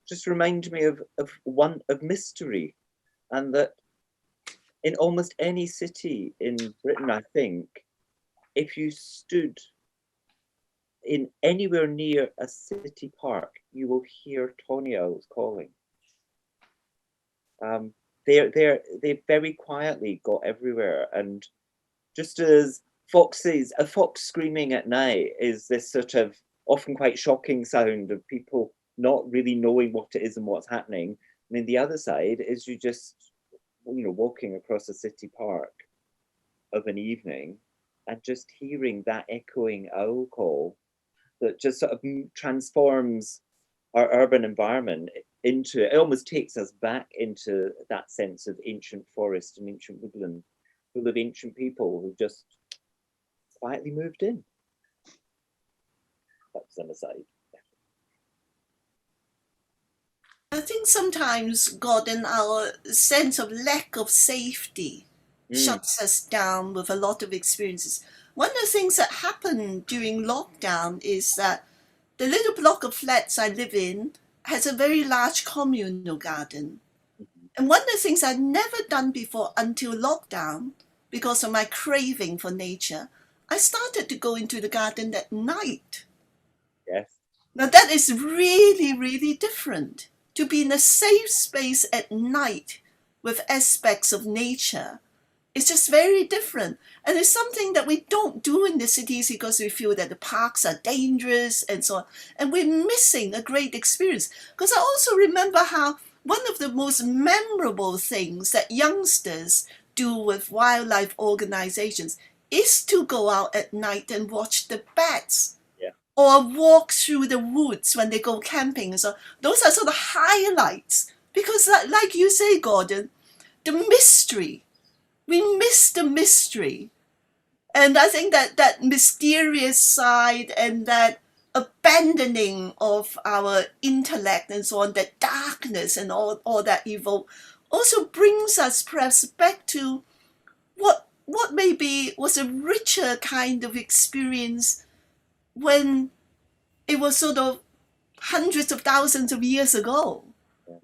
Just remind me of mystery, and that in almost any city in Britain, I think, if you stood in anywhere near a city park, you will hear tawny owls calling. They very quietly got everywhere, and just as a fox screaming at night is this sort of often quite shocking sound of people not really knowing what it is and what's happening. I mean, the other side is you just, walking across a city park of an evening and just hearing that echoing owl call that just sort of transforms our urban environment into, it almost takes us back into that sense of ancient forest and ancient woodland, full of ancient people who just quietly moved in. That's an aside. I think sometimes, Gordon, our sense of lack of safety shuts us down with a lot of experiences. One of the things that happened during lockdown is that the little block of flats I live in has a very large communal garden. And one of the things I'd never done before until lockdown, because of my craving for nature, I started to go into the garden at night. Yes. Now that is really, really different. To be in a safe space at night with aspects of nature is just very different. And it's something that we don't do in the cities because we feel that the parks are dangerous and so on. And we're missing a great experience. Because I also remember how one of the most memorable things that youngsters do with wildlife organizations is to go out at night and watch the bats. Or walk through the woods when they go camping. So those are sort of highlights. Because like you say, Gordon, the mystery. We miss the mystery. And I think that mysterious side and that abandoning of our intellect and so on, that darkness and all that evil, also brings us perhaps back to what maybe was a richer kind of experience when it was sort of hundreds of thousands of years ago,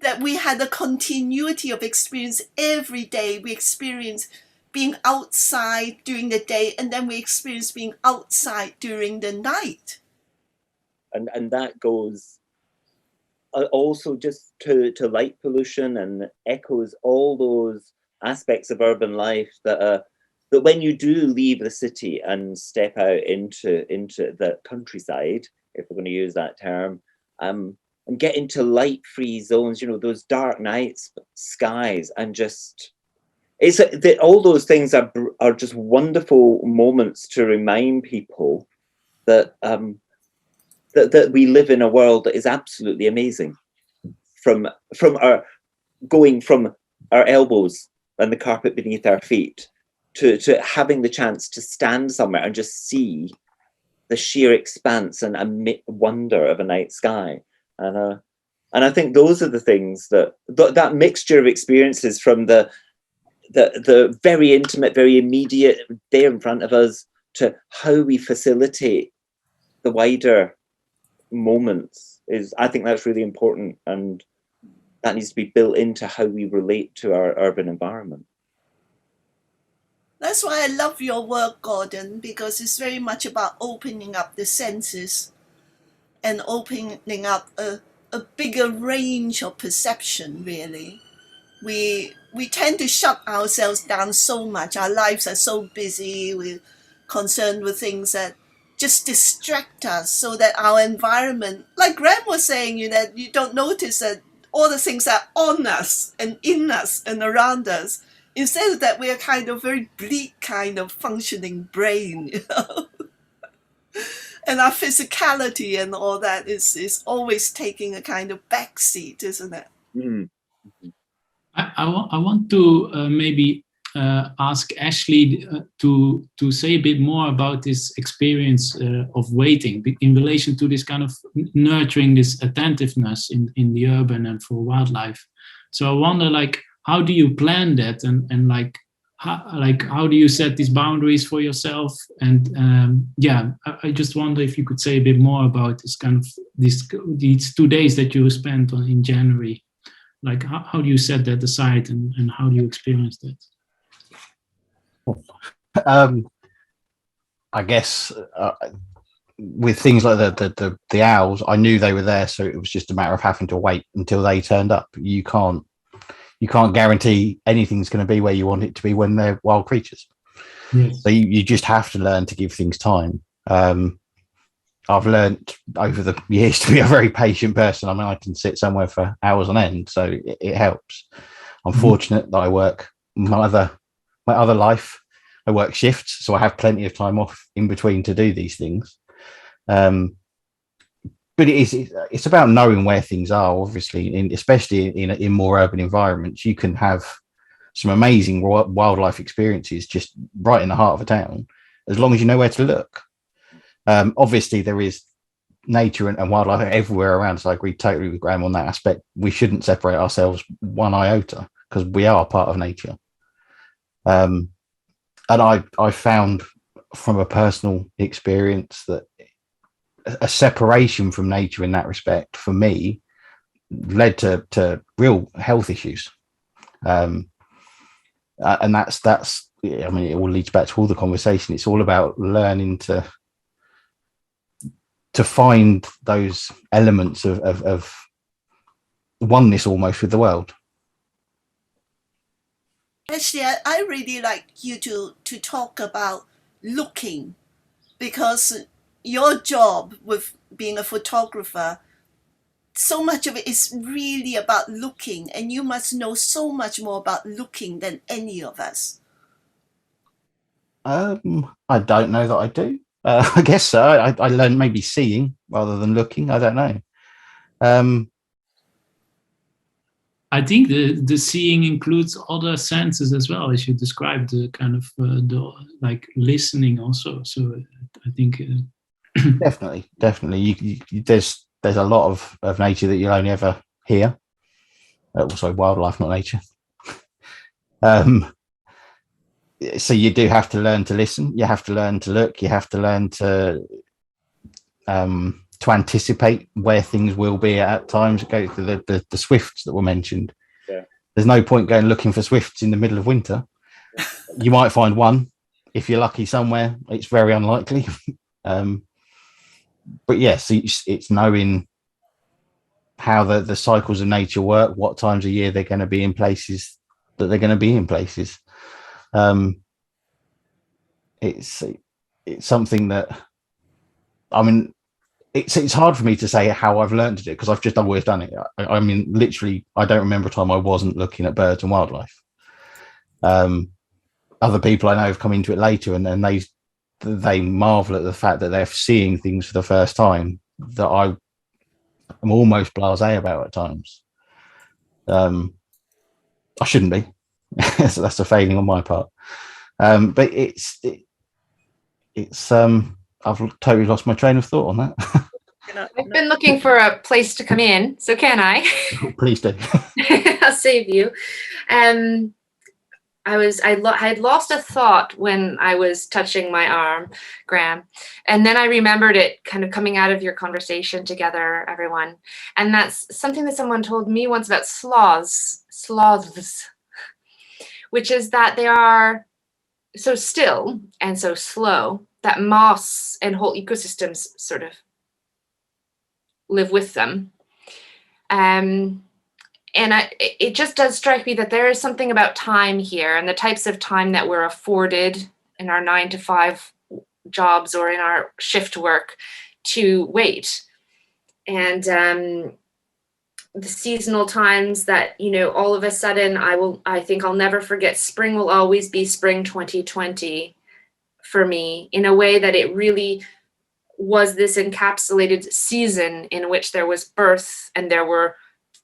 that we had a continuity of experience every day. We experienced being outside during the day, and then we experienced being outside during the night. And that goes also just to light pollution, and echoes all those aspects of urban life that when you do leave the city and step out into the countryside, if we're going to use that term, and get into light-free zones, those dark nights, skies, and just all those things are just wonderful moments to remind people that that we live in a world that is absolutely amazing, from our elbows and the carpet beneath our feet to having the chance to stand somewhere and just see the sheer expanse and wonder of a night sky. And I think those are the things that mixture of experiences, from the very intimate, very immediate, there in front of us, to how we facilitate the wider moments, I think that's really important, and that needs to be built into how we relate to our urban environment. That's why I love your work, Gordon, because it's very much about opening up the senses and opening up a bigger range of perception, really. We tend to shut ourselves down so much. Our lives are so busy. We're concerned with things that just distract us, so that our environment, like Graham was saying, that you don't notice that all the things are on us and in us and around us. Instead of that, we are kind of very bleak kind of functioning brain, and our physicality and all that is always taking a kind of backseat, isn't it? Mm-hmm. I want to maybe ask Ashley to say a bit more about this experience of waiting in relation to this kind of nurturing this attentiveness in the urban and for wildlife. So I wonder, how do you plan that, and how do you set these boundaries for yourself? And I just wonder if you could say a bit more about this kind of these 2 days that you spent in January. How do you set that aside, and how do you experience that? I guess with things like the owls, I knew they were there, so it was just a matter of having to wait until they turned up. You can't guarantee anything's going to be where you want it to be when they're wild creatures. Yes. So you just have to learn to give things time. I've learned over the years to be a very patient person. I mean, I can sit somewhere for hours on end, so it helps. I'm fortunate that I work my other life. I work shifts, so I have plenty of time off in between to do these things. But it's about knowing where things are, obviously, especially in more urban environments. You can have some amazing wildlife experiences just right in the heart of a town, as long as you know where to look. Obviously, there is nature and wildlife everywhere around, so I agree totally with Graham on that aspect. We shouldn't separate ourselves one iota, because we are part of nature. And I found from a personal experience that a separation from nature in that respect, for me, led to real health issues. And that's I mean, it all leads back to all the conversation. It's all about learning to find those elements of oneness almost with the world. Actually, I really like you to talk about looking, because your job with being a photographer, so much of it is really about looking, and you must know so much more about looking than any of us. I don't know that I do. I guess so. I learned maybe seeing rather than looking. I don't know. I think the seeing includes other senses as well, as you described, the kind of like listening also. So I think Definitely. There's a lot of nature that you'll only ever hear. Also, wildlife, not nature. So you do have to learn to listen. You have to learn to look. You have to learn to anticipate where things will be at times. Go to the swifts that were mentioned. Yeah. There's no point going looking for swifts in the middle of winter. You might find one if you're lucky somewhere. It's very unlikely. But yes, it's knowing how the cycles of nature work, what times of year they're going to be in places that they're going to be in places. It's something that, I mean, it's hard for me to say how I've learned to do it because I've just always done it. I mean, literally, I don't remember a time I wasn't looking at birds and wildlife. Other people I know have come into it later, and they marvel at the fact that they're seeing things for the first time that I am almost blasé about at times. I shouldn't be. So that's a failing on my part. But it's I've totally lost my train of thought on that. I've been looking for a place to come in, so can I? Please do. I'll save you. I had lost a thought when I was touching my arm, Graham, and then I remembered it kind of coming out of your conversation together, everyone. And that's something that someone told me once about sloths, which is that they are so still and so slow that moss and whole ecosystems sort of live with them. And it just does strike me that there is something about time here and the types of time that we're afforded in our 9-to-5 jobs or in our shift work to wait. And the seasonal times that, you know, all of a sudden I think I'll never forget, spring will always be spring 2020 for me, in a way that it really was this encapsulated season in which there was birth and there were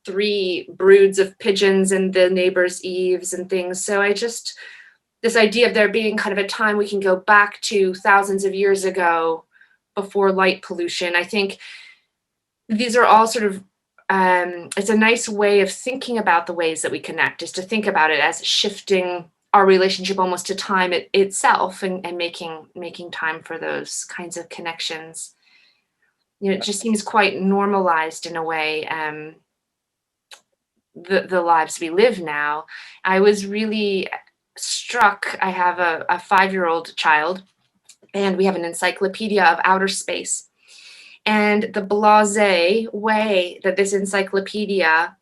3 broods of pigeons in the neighbor's eaves and things. So this idea of there being kind of a time we can go back to thousands of years ago before light pollution, I think these are all sort of, it's a nice way of thinking about the ways that we connect, is to think about it as shifting our relationship almost to time itself and making time for those kinds of connections. You know, it just seems quite normalized in a way. The lives we live now. I was really struck. I have a 5-year-old child, and we have an encyclopedia of outer space. And the blasé way that this encyclopedia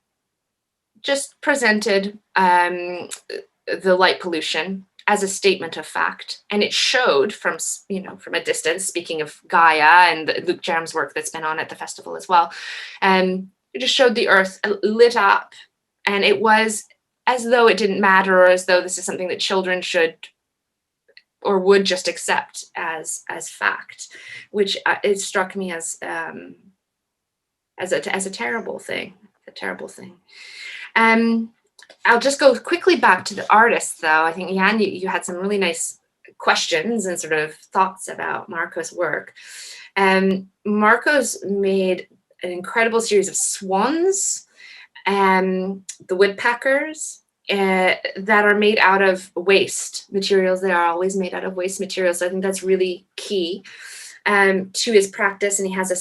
just presented the light pollution as a statement of fact. And it showed from a distance, speaking of Gaia and Luke Jerram's work that's been on at the festival as well, it just showed the earth lit up, and it was as though it didn't matter, or as though this is something that children should or would just accept as fact, which it struck me as a terrible thing. I'll just go quickly back to the artists, though. I think, Yan, you had some really nice questions and sort of thoughts about Marco's work. Marco's made an incredible series of swans, the woodpeckers, that are made out of waste materials. They are always made out of waste materials. So I think that's really key to his practice. And he has a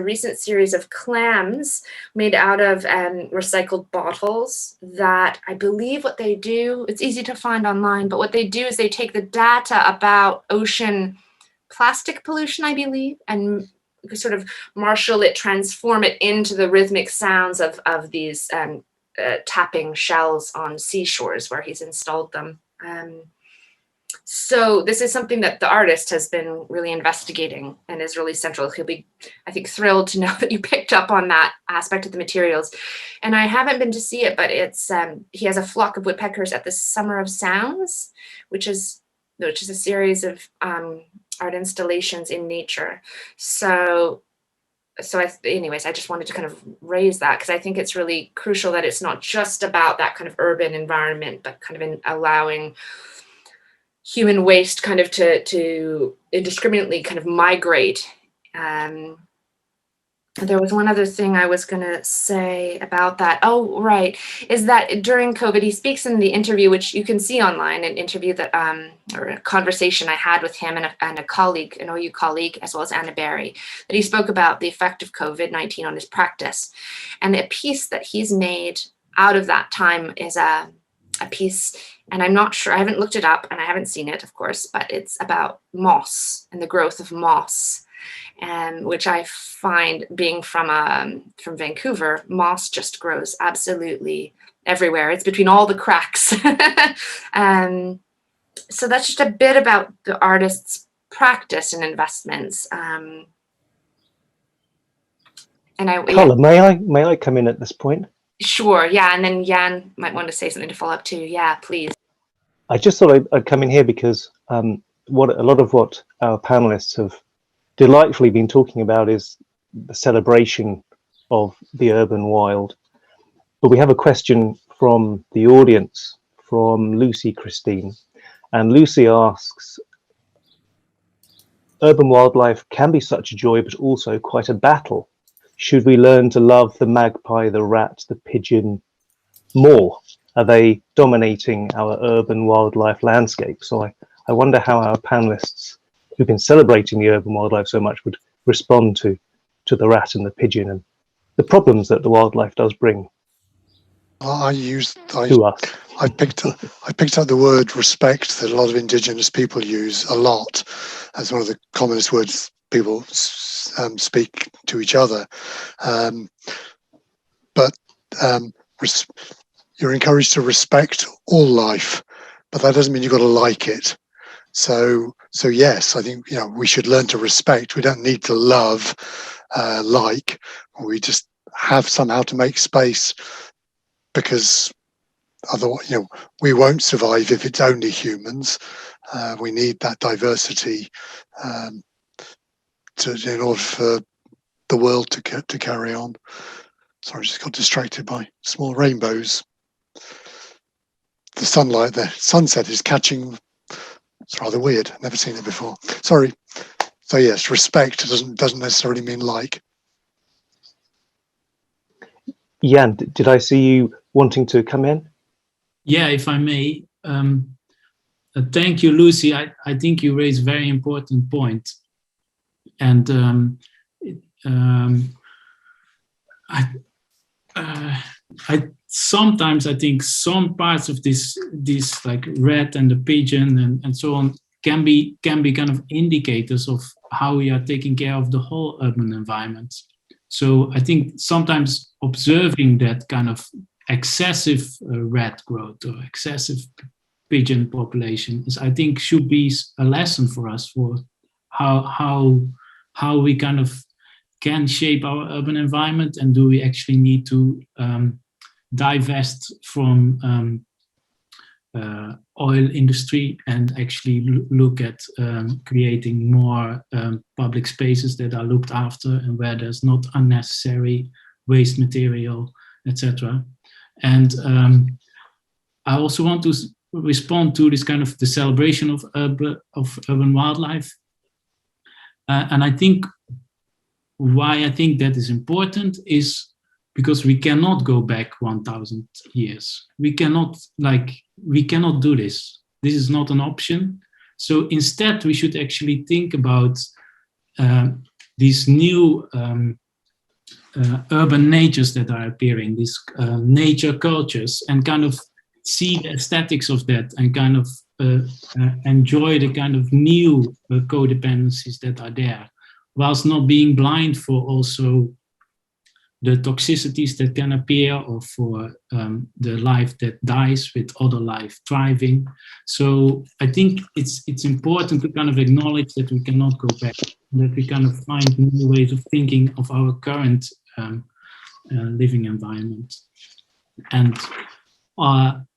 recent series of clams made out of recycled bottles that I believe what they do, it's easy to find online, but what they do is they take the data about ocean plastic pollution, I believe, and sort of marshal it, transform it into the rhythmic sounds of these tapping shells on seashores where he's installed them. So this is something that the artist has been really investigating and is really central. He'll be, I think, thrilled to know that you picked up on that aspect of the materials. And I haven't been to see it, but it's he has a flock of woodpeckers at the Summer of Sounds, which is a series of art installations in nature. Anyways, I just wanted to kind of raise that because I think it's really crucial that it's not just about that kind of urban environment, but kind of in allowing human waste kind of to indiscriminately kind of migrate There was one other thing I was going to say about that. Oh, right. Is that during COVID, he speaks in the interview, which you can see online, an interview that, or a conversation I had with him and a colleague, an OU colleague, as well as Anna Berry, that he spoke about the effect of COVID-19 on his practice. And a piece that he's made out of that time is a piece, and I'm not sure, I haven't looked it up and I haven't seen it, of course, but it's about moss and the growth of moss. Which I find, being from Vancouver, moss just grows absolutely everywhere. It's between all the cracks. So that's just a bit about the artist's practice and investments. Carla, may I come in at this point? Sure, yeah, and then Yan might want to say something to follow up too. Yeah, please. I just thought I'd come in here because a lot of what our panelists have delightfully been talking about is the celebration of the urban wild. But we have a question from the audience, from Lucy Christine. And Lucy asks, urban wildlife can be such a joy, but also quite a battle. Should we learn to love the magpie, the rat, the pigeon more? Are they dominating our urban wildlife landscape? So I wonder how our panelists who've been celebrating the urban wildlife so much would respond to the rat and the pigeon and the problems that the wildlife does bring to us. I picked up the word respect that a lot of Indigenous people use a lot as one of the commonest words people speak to each other. But you're encouraged to respect all life, but that doesn't mean you've got to like it. So yes, I think we should learn to respect. We don't need to love, like. We just have somehow to make space, because otherwise, we won't survive if it's only humans. We need that diversity in order for the world to carry on. Sorry, I just got distracted by small rainbows. The sunlight, the sunset is catching. It's rather weird. Never seen it before. Sorry. So yes, respect doesn't necessarily mean like. Yan, did I see you wanting to come in? Yeah, if I may. Thank you, Lucy. I think you raised a very important point. And sometimes I think some parts of this like rat and the pigeon and so on can be kind of indicators of how we are taking care of the whole urban environment. So I think sometimes observing that kind of excessive rat growth or excessive pigeon population should be a lesson for us for how we kind of can shape our urban environment, and do we actually need to divest from oil industry and actually look at creating more public spaces that are looked after and where there's not unnecessary waste material, etc. And I also want to respond to this kind of the celebration of urban wildlife. And I think why I think that is important is because we cannot go back 1,000 years. We cannot do this. This is not an option. So instead, we should actually think about these new urban natures that are appearing, these nature cultures, and kind of see the aesthetics of that and kind of enjoy the kind of new codependencies that are there, whilst not being blind for also the toxicities that can appear, or for the life that dies with other life thriving. So I think it's important to kind of acknowledge that we cannot go back, that we kind of find new ways of thinking of our current living environment. And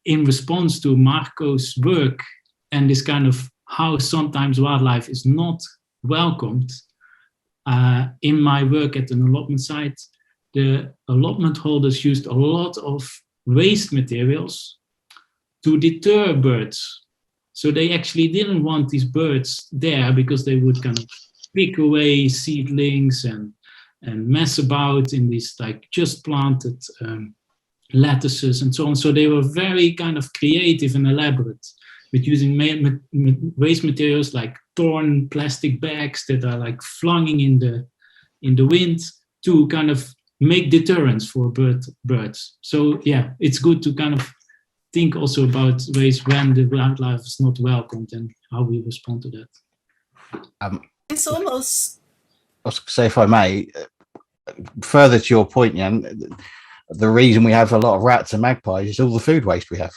in response to Marco's work and this kind of how sometimes wildlife is not welcomed, in my work at an allotment site, the allotment holders used a lot of waste materials to deter birds. So they actually didn't want these birds there because they would kind of pick away seedlings and mess about in these like just planted lettuces and so on. So they were very kind of creative and elaborate with using waste materials like torn plastic bags that are like flung in the wind to kind of make deterrents for birds. So yeah, it's good to kind of think also about ways when the wildlife is not welcomed and how we respond to that. It's almost... I was going to say, if I may, further to your point, Yan, the reason we have a lot of rats and magpies is all the food waste we have.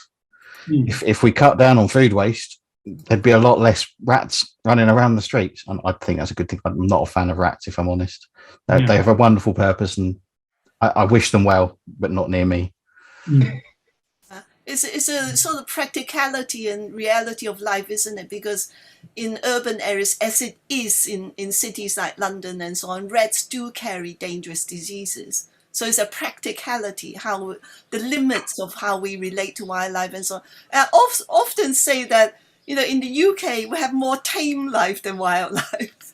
If we cut down on food waste, there'd be a lot less rats running around the streets. And I think that's a good thing. I'm not a fan of rats, if I'm honest. They have a wonderful purpose, and I wish them well, but not near me. It's a sort of practicality and reality of life, isn't it? Because in urban areas, as it is in cities like London and so on, rats do carry dangerous diseases. So it's a practicality, how the limits of how we relate to wildlife and so on. I often say that, in the UK, we have more tame life than wildlife.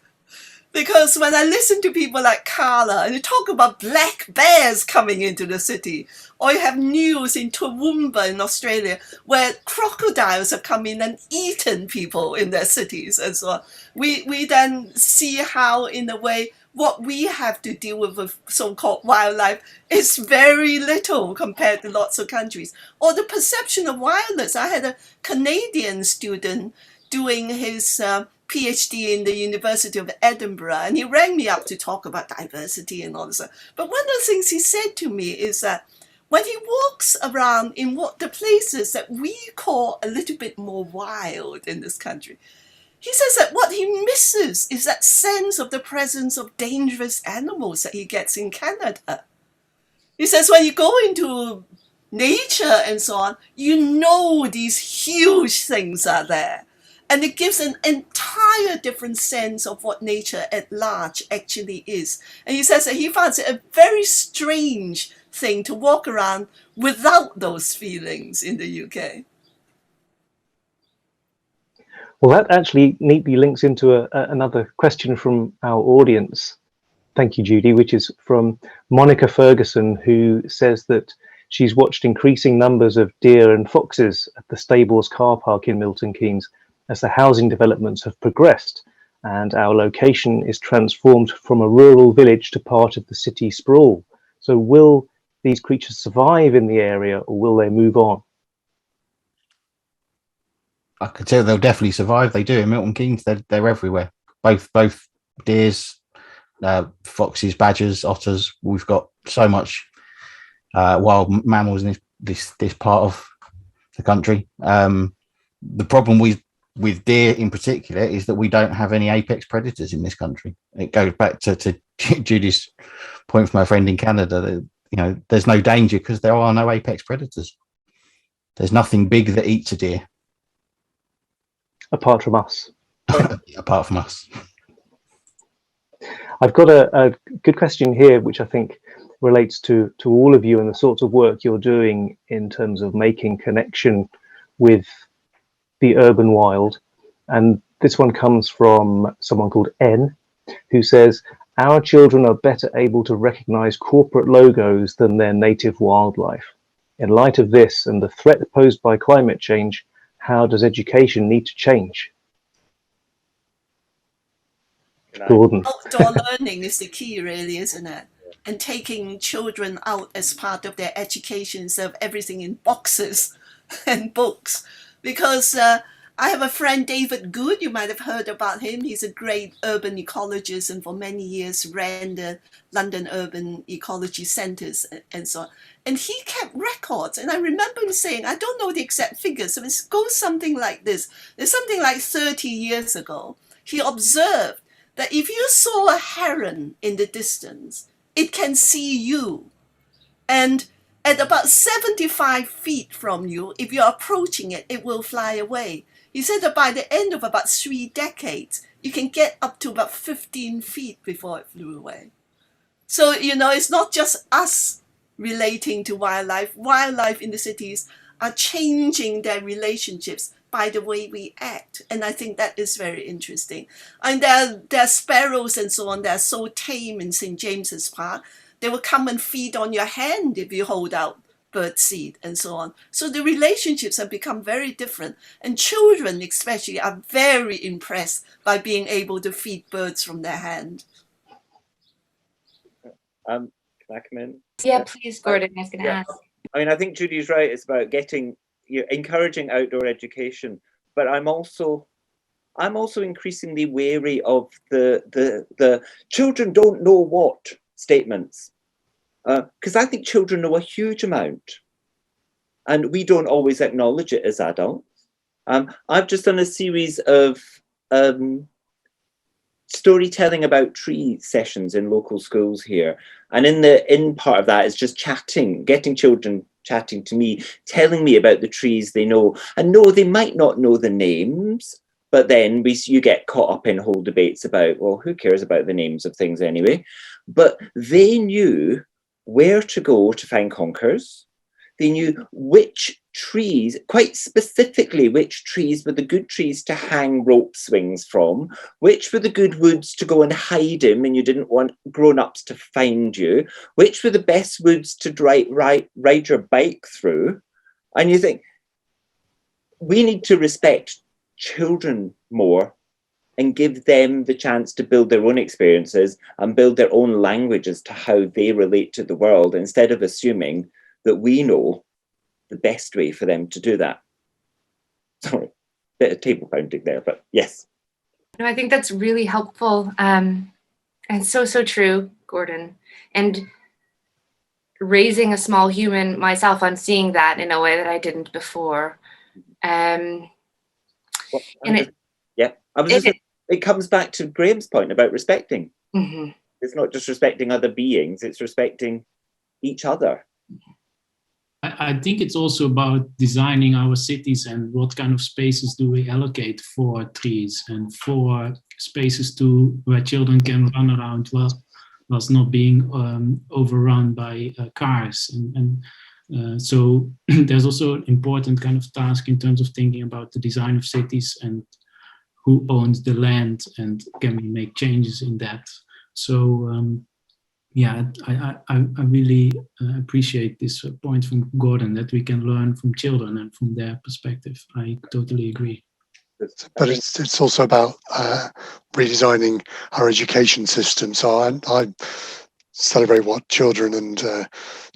Because when I listen to people like Carla and they talk about black bears coming into the city, or you have news in Toowoomba in Australia where crocodiles have come in and eaten people in their cities and so on, we then see how, in a way, what we have to deal with so-called wildlife is very little compared to lots of countries. Or the perception of wildness. I had a Canadian student doing his PhD in the University of Edinburgh, and he rang me up to talk about diversity and all this stuff. But one of the things he said to me is that when he walks around in the places that we call a little bit more wild in this country, he says that what he misses is that sense of the presence of dangerous animals that he gets in Canada. He says when you go into nature and so on, these huge things are there. And it gives an entire different sense of what nature at large actually is. And he says that he finds it a very strange thing to walk around without those feelings in the UK. Well, that actually neatly links into another question from our audience. Thank you, Judy, which is from Monica Ferguson, who says that she's watched increasing numbers of deer and foxes at the Stables car park in Milton Keynes as the housing developments have progressed and our location is transformed from a rural village to part of the city sprawl. So will these creatures survive in the area, or will they move on? I could tell they'll definitely survive. They do in Milton Keynes. They're everywhere. Both deers, foxes, badgers, otters. We've got so much wild mammals in this part of the country. The problem with deer in particular is that we don't have any apex predators in this country. It goes back to Judy's point from our friend in Canada that, there's no danger because there are no apex predators. There's nothing big that eats a deer. Apart from us. Apart from us. I've got a good question here, which I think relates to all of you and the sorts of work you're doing in terms of making connection with the urban wild. And this one comes from someone called N, who says, our children are better able to recognize corporate logos than their native wildlife. In light of this and the threat posed by climate change, how does education need to change? Gordon. Outdoor learning is the key, really, isn't it? And taking children out as part of their education instead of everything in boxes and books. Because I have a friend, David Good, you might have heard about him. He's a great urban ecologist and for many years ran the London Urban Ecology Centres and so on. And he kept records. And I remember him saying, I don't know the exact figures, so it goes something like this. There's something like 30 years ago, he observed that if you saw a heron in the distance, it can see you. And at about 75 feet from you, if you're approaching it, it will fly away. He said that by the end of about 3 decades, you can get up to about 15 feet before it flew away. So, it's not just us relating to wildlife. Wildlife in the cities are changing their relationships by the way we act. And I think that is very interesting. And there are sparrows and so on that are so tame in St. James's Park. They will come and feed on your hand if you hold out bird seed and so on. So the relationships have become very different. And children especially are very impressed by being able to feed birds from their hand. Can I come in? Yeah, please, Gordon. I was going to ask. I mean, I think Judy's right. It's about encouraging outdoor education, but I'm also increasingly wary of the children don't know what statements, because I think children know a huge amount, and we don't always acknowledge it as adults. I've just done a series of storytelling about tree sessions in local schools here, and in part of that is just chatting, getting children chatting to me, telling me about the trees they know. And no, they might not know the names, but then you get caught up in whole debates about, well, who cares about the names of things anyway? But they knew where to go to find conkers. They knew which trees, quite specifically, which trees were the good trees to hang rope swings from, which were the good woods to go and hide in and you didn't want grown-ups to find you, which were the best woods to ride your bike through. And you think, we need to respect children more and give them the chance to build their own experiences and build their own language as to how they relate to the world, instead of assuming that we know the best way for them to do that. Sorry, bit of table pounding there, but yes. No, I think that's really helpful. And so true, Gordon. And raising a small human myself, I'm seeing that in a way that I didn't before. It comes back to Graham's point about respecting. Mm-hmm. It's not just respecting other beings, it's respecting each other. I think it's also about designing our cities and what kind of spaces do we allocate for trees and for spaces where children can run around whilst not being overrun by cars. So there's also an important kind of task in terms of thinking about the design of cities and who owns the land and can we make changes in that. So I really appreciate this point from Gordon, that we can learn from children and from their perspective. I totally agree. But it's also about redesigning our education system. So I celebrate what children and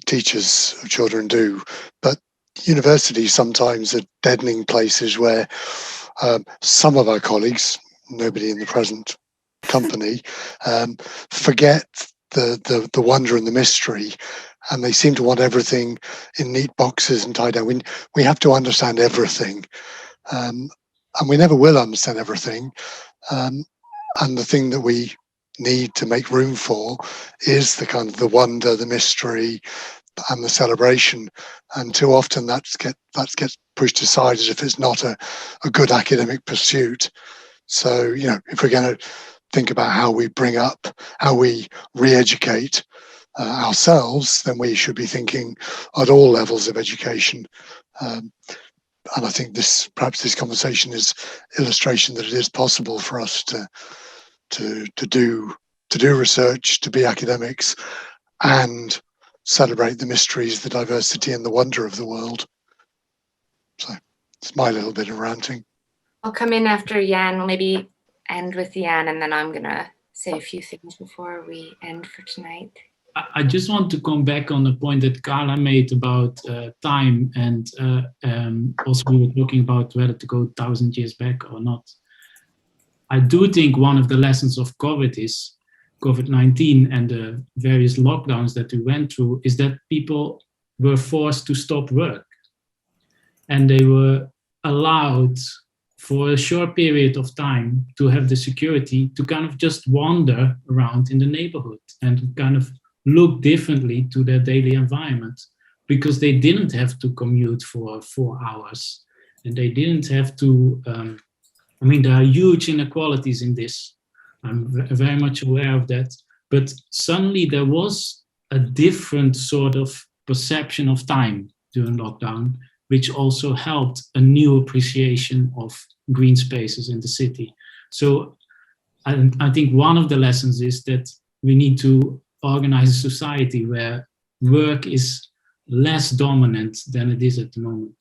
teachers of children do, but universities sometimes are deadening places where some of our colleagues, nobody in the present company, forget the wonder and the mystery, and they seem to want everything in neat boxes and tied down. We have to understand everything, and we never will understand everything. And the thing that we need to make room for is the kind of the wonder, the mystery, and the celebration. And too often that gets pushed aside as if it's not a good academic pursuit. So, if we're going to think about how we bring up, how we re-educate ourselves, then we should be thinking at all levels of education. And I think perhaps this conversation is illustration that it is possible for us to do research, to be academics, and celebrate the mysteries, the diversity, and the wonder of the world. So it's my little bit of ranting. I'll come in after Yan. We'll maybe end with Yan, and then I'm gonna say a few things before we end for tonight. I just want to come back on the point that Carla made about time, and also we were talking about whether to go 1,000 years back or not. I do think one of the lessons of COVID is COVID-19 and the various lockdowns that we went through is that people were forced to stop work, and they were allowed for a short period of time to have the security to kind of just wander around in the neighborhood and kind of look differently to their daily environment, because they didn't have to commute for 4 hours and they didn't have to, there are huge inequalities in this. I'm very much aware of that, but suddenly there was a different sort of perception of time during lockdown, which also helped a new appreciation of green spaces in the city. So I think one of the lessons is that we need to organize a society where work is less dominant than it is at the moment.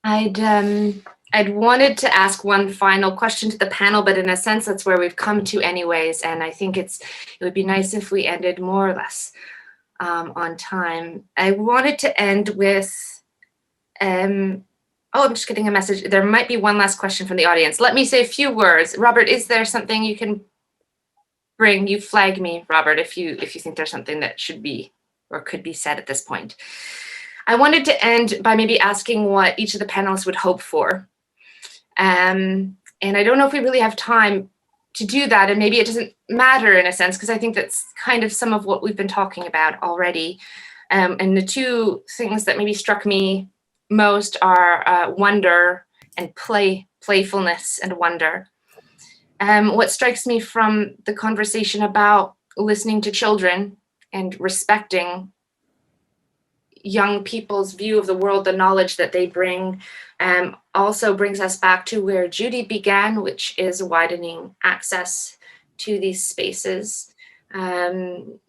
I'd wanted to ask one final question to the panel, but in a sense, that's where we've come to anyways. And I think it would be nice if we ended more or less on time. I wanted to end with, I'm just getting a message. There might be one last question from the audience. Let me say a few words. Robert, is there something you can bring? You flag me, Robert, if you think there's something that should be or could be said at this point. I wanted to end by maybe asking what each of the panelists would hope for. And I don't know if we really have time to do that, and maybe it doesn't matter in a sense, because I think that's kind of some of what we've been talking about already. And the two things that maybe struck me most are wonder and playfulness and wonder. What strikes me from the conversation about listening to children and respecting young people's view of the world, the knowledge that they bring, also brings us back to where Judy began, which is widening access to these spaces, and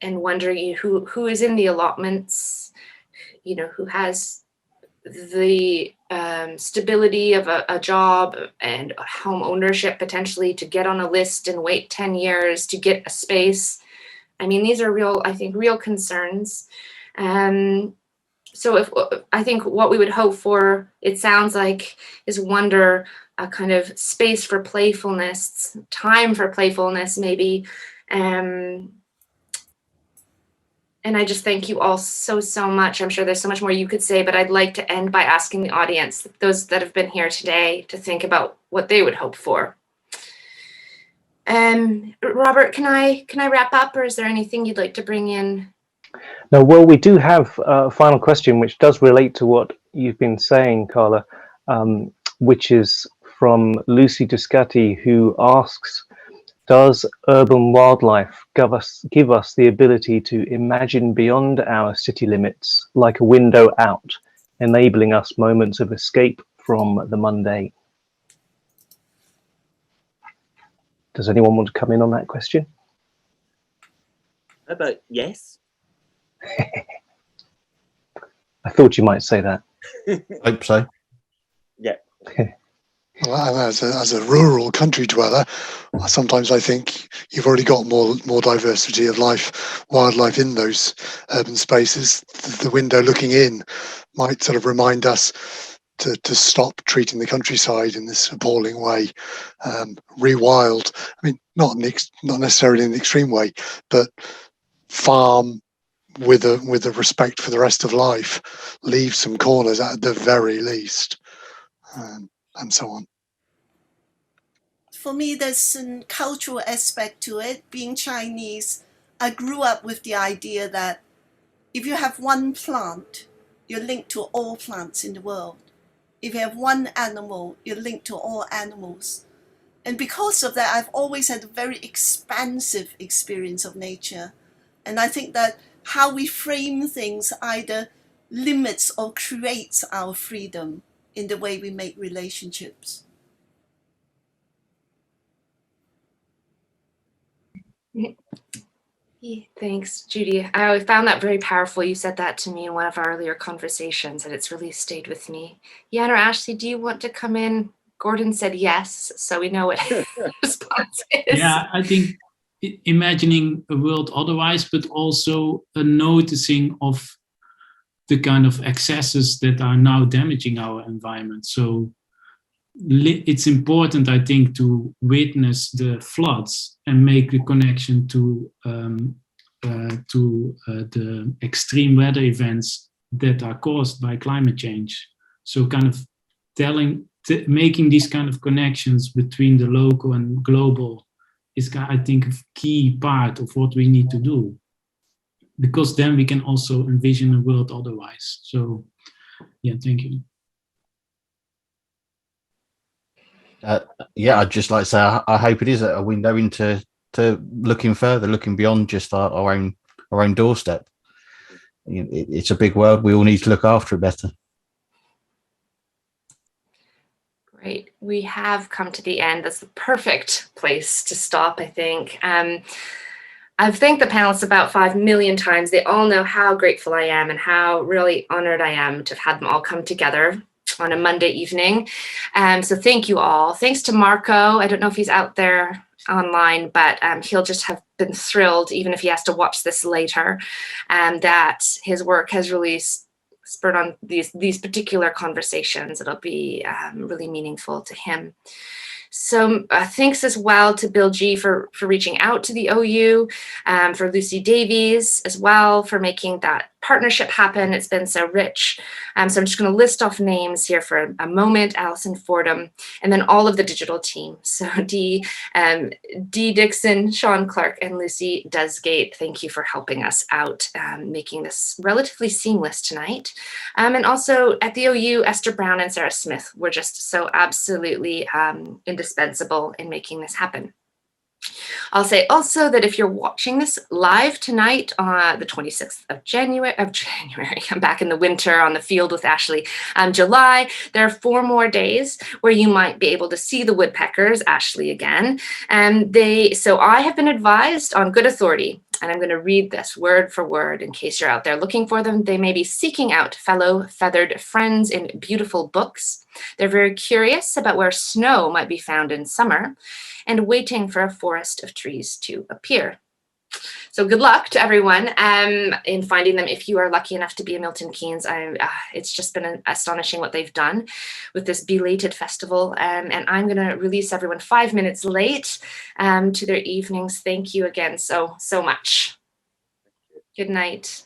wondering who is in the allotments, who has the stability of a job and home ownership potentially to get on a list and wait 10 years to get a space. I mean, these are real concerns. So I think what we would hope for, it sounds like, is wonder, a kind of space for playfulness, time for playfulness maybe. And I just thank you all so much. I'm sure there's so much more you could say, but I'd like to end by asking the audience, those that have been here today, to think about what they would hope for. Robert, can I wrap up, or is there anything you'd like to bring in? No, well, we do have a final question, which does relate to what you've been saying, Carla, which is from Lucy Descati, who asks, does urban wildlife give us the ability to imagine beyond our city limits, like a window out, enabling us moments of escape from the mundane? Does anyone want to come in on that question? How about yes? I thought you might say that. Hope so. Yeah. Well, as a rural country dweller, sometimes I think you've already got more diversity of wildlife in those urban spaces. The window looking in might sort of remind us to stop treating the countryside in this appalling way. Rewild. I mean, not necessarily in the extreme way, but farm with a respect for the rest of life. Leave some corners at the very least, and so on. For me, there's a cultural aspect to it. Being Chinese, I grew up with the idea that if you have one plant, you're linked to all plants in the world. If you have one animal, you're linked to all animals. And because of that, I've always had a very expansive experience of nature. And I think that how we frame things either limits or creates our freedom in the way we make relationships. Thanks, Judy. I found that very powerful. You said that to me in one of our earlier conversations, and it's really stayed with me. Yan or Ashley, do you want to come in? Gordon said yes, so we know what his response is. Yeah, I think imagining a world otherwise, but also a noticing of the kind of excesses that are now damaging our environment. So it's important, I think, to witness the floods and make the connection to the extreme weather events that are caused by climate change. So kind of making these kind of connections between the local and global is, I think, a key part of what we need to do, because then we can also envision a world otherwise. So, yeah, thank you. Yeah, I'd just like to say I hope it is a window into looking further, looking beyond just our own doorstep. it's a big world. We all need to look after it better. Great. We have come to the end. That's the perfect place to stop, I think. I've thanked the panelists about 5 million times. They all know how grateful I am and how really honored I am to have had them all come together on a Monday evening. So thank you all. Thanks to Marco. I don't know if he's out there online, but he'll just have been thrilled, even if he has to watch this later, that his work has really spurred on these particular conversations. It'll be really meaningful to him. So thanks as well to Bill G for reaching out to the OU, for Lucy Davies as well for making that partnership happen. It's been so rich. So I'm just going to list off names here for a moment: Alison Fordham, and then all of the digital team. So Dee Dixon, Sean Clark, and Lucy Desgate, thank you for helping us out, making this relatively seamless tonight. And also at the OU, Esther Brown and Sarah Smith were just so absolutely indispensable in making this happen. I'll say also that if you're watching this live tonight on the 26th of January, I'm back in the winter on the field with Ashley, July, there are 4 more days where you might be able to see the Woodpeckers, Ashley again. So I have been advised on good authority, and I'm going to read this word for word in case you're out there looking for them. They may be seeking out fellow feathered friends in beautiful books. They're very curious about where snow might be found in summer and waiting for a forest of trees to appear. So good luck to everyone in finding them. If you are lucky enough to be a Milton Keynes, it's just been astonishing what they've done with this belated festival. And I'm going to release everyone 5 minutes late to their evenings. Thank you again so much. Good night.